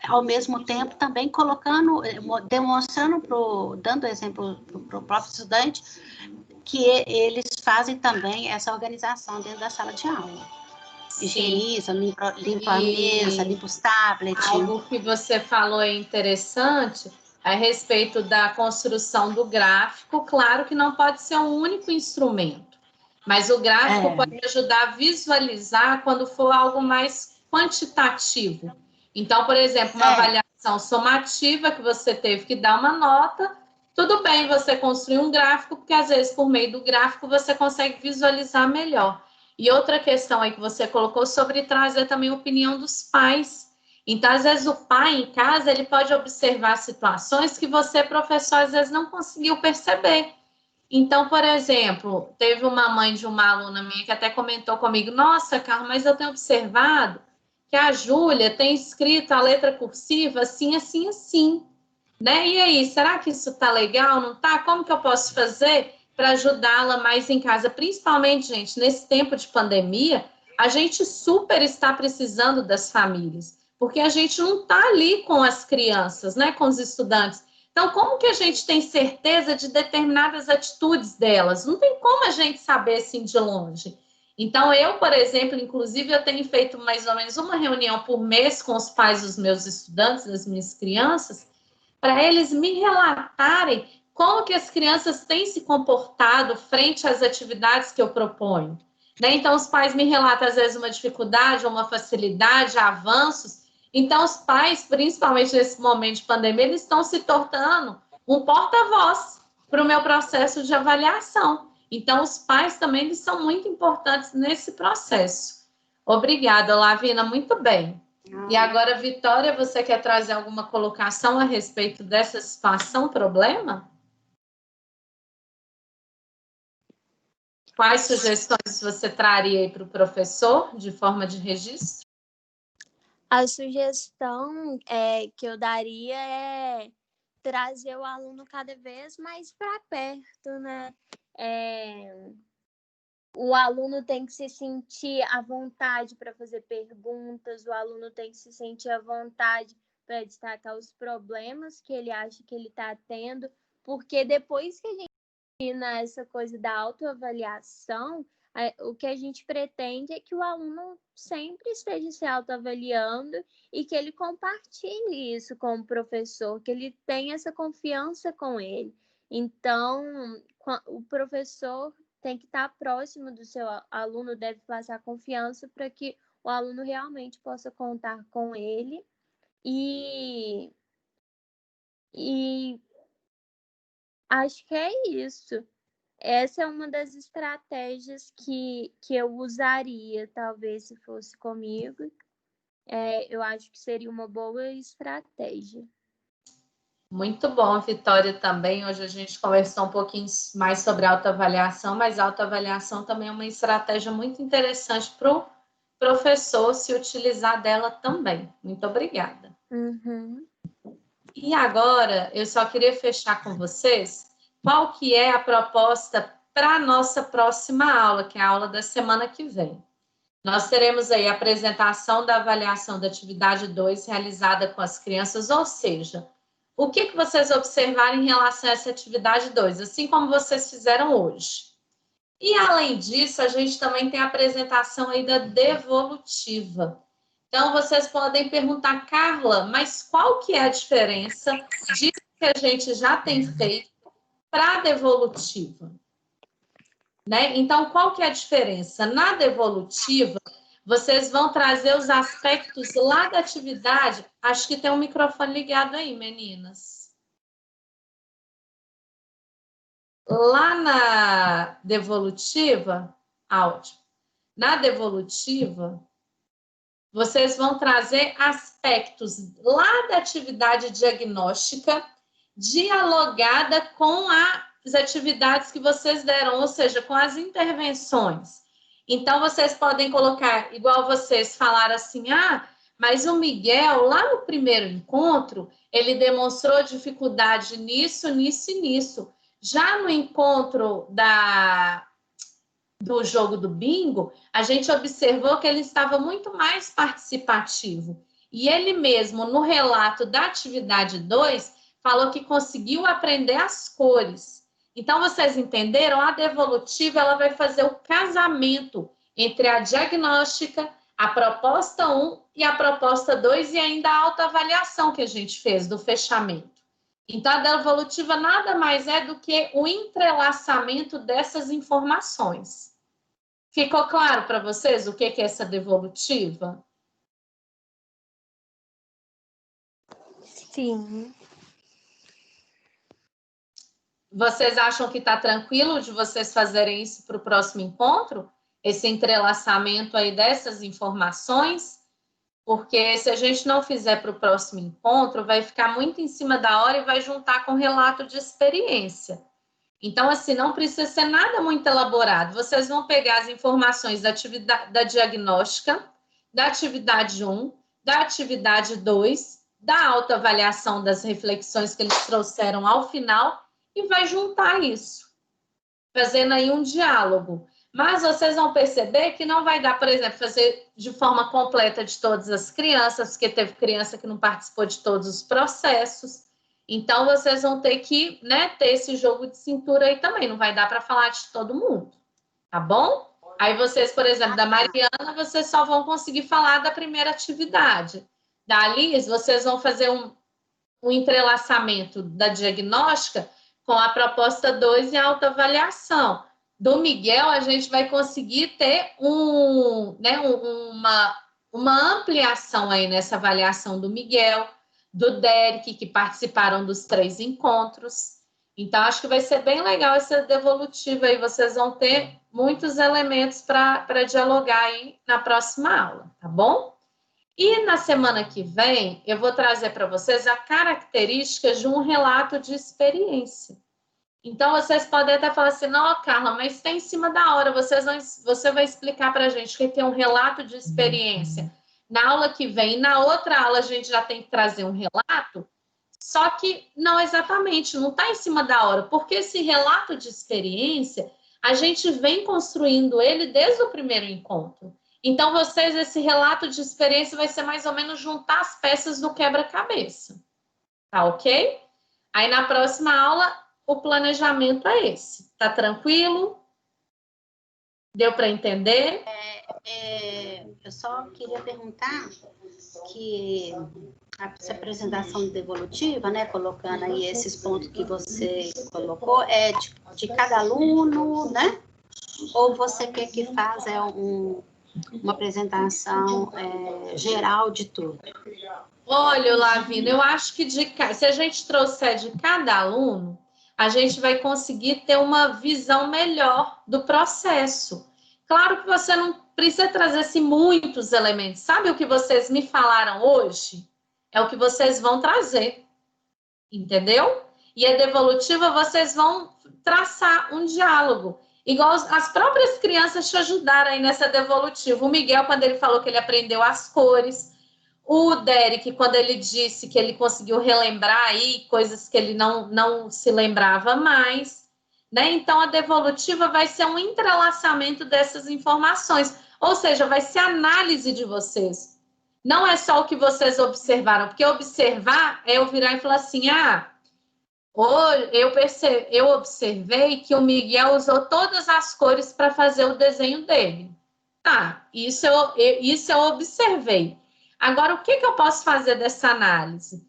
ao mesmo tempo também demonstrando, dando exemplo para o próprio estudante, que eles fazem também essa organização dentro da sala de aula. Higieniza, limpa a mesa, limpa os tablets. Algo que você falou é interessante a respeito da construção do gráfico. Claro que não pode ser um único instrumento, mas o gráfico pode ajudar a visualizar quando for algo mais quantitativo. Então, por exemplo, uma avaliação somativa que você teve que dar uma nota, tudo bem você construir um gráfico, porque às vezes por meio do gráfico você consegue visualizar melhor. E outra questão aí que você colocou sobre trazer também a opinião dos pais. Então, às vezes, o pai em casa, ele pode observar situações que você, professor, às vezes não conseguiu perceber. Então, por exemplo, teve uma mãe de uma aluna minha que até comentou comigo, nossa, Carla, mas eu tenho observado que a Júlia tem escrito a letra cursiva assim, assim, assim. Né? E aí, será que isso tá legal? Não tá? Como que eu posso fazer para ajudá-la mais em casa? Principalmente, gente, nesse tempo de pandemia, a gente super está precisando das famílias, porque a gente não está ali com as crianças, né, com os estudantes. Então, como que a gente tem certeza de determinadas atitudes delas? Não tem como a gente saber assim de longe. Então, eu, por exemplo, inclusive, eu tenho feito mais ou menos uma reunião por mês com os pais dos meus estudantes, das minhas crianças, para eles me relatarem como que as crianças têm se comportado frente às atividades que eu proponho. Né? Então, os pais me relatam, às vezes, uma dificuldade, uma facilidade, avanços. Então, os pais, principalmente nesse momento de pandemia, eles estão se tornando um porta-voz para o meu processo de avaliação. Então, os pais também eles são muito importantes nesse processo. Obrigada, Lavina, muito bem. E agora, Vitória, você quer trazer alguma colocação a respeito dessa situação, problema? Quais sugestões você traria aí para o professor, de forma de registro? A sugestão que eu daria é trazer o aluno cada vez mais para perto, né? O aluno tem que se sentir à vontade para fazer perguntas, o aluno tem que se sentir à vontade para destacar os problemas que ele acha que ele está tendo, porque depois que a gente ensina essa coisa da autoavaliação, o que a gente pretende é que o aluno sempre esteja se autoavaliando e que ele compartilhe isso com o professor, que ele tenha essa confiança com ele. Então, o professor tem que estar próximo do seu aluno, deve passar confiança para que o aluno realmente possa contar com ele. E acho que é isso. Essa é uma das estratégias que eu usaria, talvez, se fosse comigo. Eu acho que seria uma boa estratégia. Muito bom, Vitória, também. Hoje a gente conversou um pouquinho mais sobre autoavaliação, mas autoavaliação também é uma estratégia muito interessante para o professor se utilizar dela também. Muito obrigada. Uhum. E agora, eu só queria fechar com vocês qual que é a proposta para a nossa próxima aula, que é a aula da semana que vem. Nós teremos aí a apresentação da avaliação da atividade 2 realizada com as crianças, ou seja, o que vocês observaram em relação a essa atividade 2, assim como vocês fizeram hoje. E, além disso, a gente também tem a apresentação aí da devolutiva. Então, vocês podem perguntar, Carla, mas qual que é a diferença disso que a gente já tem feito para a devolutiva? Né? Então, qual que é a diferença? Na devolutiva, vocês vão trazer os aspectos lá da atividade. Acho que tem um microfone ligado aí, meninas. Lá na devolutiva, áudio. Na devolutiva, vocês vão trazer aspectos lá da atividade diagnóstica dialogada com as atividades que vocês deram, ou seja, com as intervenções. Então, vocês podem colocar, igual vocês falaram assim, mas o Miguel, lá no primeiro encontro, ele demonstrou dificuldade nisso, nisso e nisso. Já no encontro do jogo do bingo, a gente observou que ele estava muito mais participativo. E ele mesmo, no relato da atividade 2, falou que conseguiu aprender as cores. Então, vocês entenderam? A devolutiva ela vai fazer o casamento entre a diagnóstica, a proposta 1 e a proposta 2 e ainda a autoavaliação que a gente fez do fechamento. Então, a devolutiva nada mais é do que o entrelaçamento dessas informações. Ficou claro para vocês o que é essa devolutiva? Sim. Vocês acham que está tranquilo de vocês fazerem isso para o próximo encontro? Esse entrelaçamento aí dessas informações? Porque se a gente não fizer para o próximo encontro, vai ficar muito em cima da hora e vai juntar com relato de experiência. Então, assim, não precisa ser nada muito elaborado. Vocês vão pegar as informações da atividade da diagnóstica, da atividade 1, da atividade 2, da autoavaliação das reflexões que eles trouxeram ao final e vai juntar isso, fazendo aí um diálogo. Mas vocês vão perceber que não vai dar, por exemplo, fazer de forma completa de todas as crianças, porque teve criança que não participou de todos os processos. Então, vocês vão ter que, né, ter esse jogo de cintura aí também. Não vai dar para falar de todo mundo, tá bom? Aí vocês, por exemplo, da Mariana, vocês só vão conseguir falar da primeira atividade. Da Liz, vocês vão fazer um entrelaçamento da diagnóstica com a proposta 2 e a autoavaliação. Do Miguel, a gente vai conseguir ter uma ampliação aí nessa avaliação do Miguel, do Derek, que participaram dos 3 encontros. Então, acho que vai ser bem legal essa devolutiva aí. Vocês vão ter muitos elementos para dialogar aí na próxima aula, tá bom? E na semana que vem, eu vou trazer para vocês a característica de um relato de experiência. Então, vocês podem até falar assim, não, Carla, mas está em cima da hora, você vai explicar para a gente o que é um relato de experiência. Na aula que vem, na outra aula, a gente já tem que trazer um relato, só que não exatamente, não está em cima da hora, porque esse relato de experiência, a gente vem construindo ele desde o primeiro encontro. Então, esse relato de experiência vai ser mais ou menos juntar as peças do quebra-cabeça. Tá ok? Aí, na próxima aula, o planejamento é esse. Tá tranquilo? Deu para entender? Eu só queria perguntar que essa apresentação devolutiva, né, colocando aí esses pontos que você colocou, é de cada aluno, né? Ou você quer que faça uma apresentação geral de tudo? Olha, Lavina, eu acho que se a gente trouxer de cada aluno, a gente vai conseguir ter uma visão melhor do processo. Claro que você não precisa trazer muitos elementos. Sabe o que vocês me falaram hoje? É o que vocês vão trazer. Entendeu? E a devolutiva, vocês vão traçar um diálogo. Igual as próprias crianças te ajudaram aí nessa devolutiva. O Miguel, quando ele falou que ele aprendeu as cores. O Derek, quando ele disse que ele conseguiu relembrar aí coisas que ele não se lembrava mais, né? Então, a devolutiva vai ser um entrelaçamento dessas informações, ou seja, vai ser análise de vocês. Não é só o que vocês observaram, porque observar é eu virar e falar assim, eu observei que o Miguel usou todas as cores para fazer o desenho dele. Tá, isso eu observei. Agora, o que eu posso fazer dessa análise?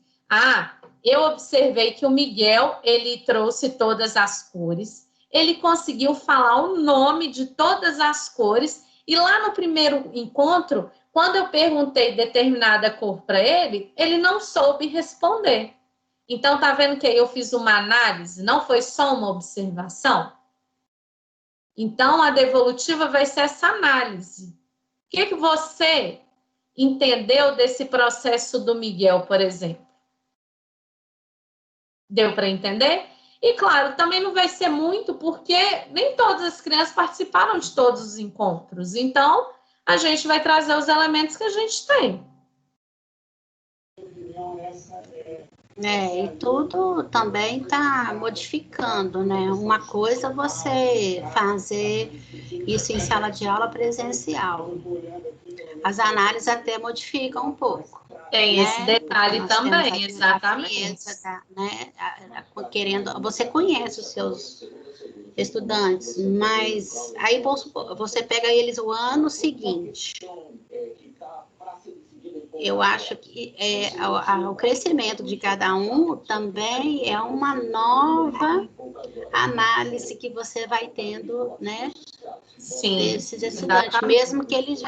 Eu observei que o Miguel, ele trouxe todas as cores, ele conseguiu falar o nome de todas as cores, e lá no primeiro encontro, quando eu perguntei determinada cor para ele, ele não soube responder. Então, tá vendo que aí eu fiz uma análise, não foi só uma observação? Então, a devolutiva vai ser essa análise. O que você entendeu desse processo do Miguel, por exemplo? Deu para entender? E, claro, também não vai ser muito, porque nem todas as crianças participaram de todos os encontros. Então, a gente vai trazer os elementos que a gente tem. E tudo também está modificando, né? Uma coisa é você fazer isso em sala de aula presencial. As análises até modificam um pouco. Tem esse detalhe também, exatamente. Você conhece os seus estudantes, mas aí você pega eles o ano seguinte. Eu acho que o crescimento de cada um também é uma nova análise que você vai tendo, né? Sim, desses estudantes, mesmo que eles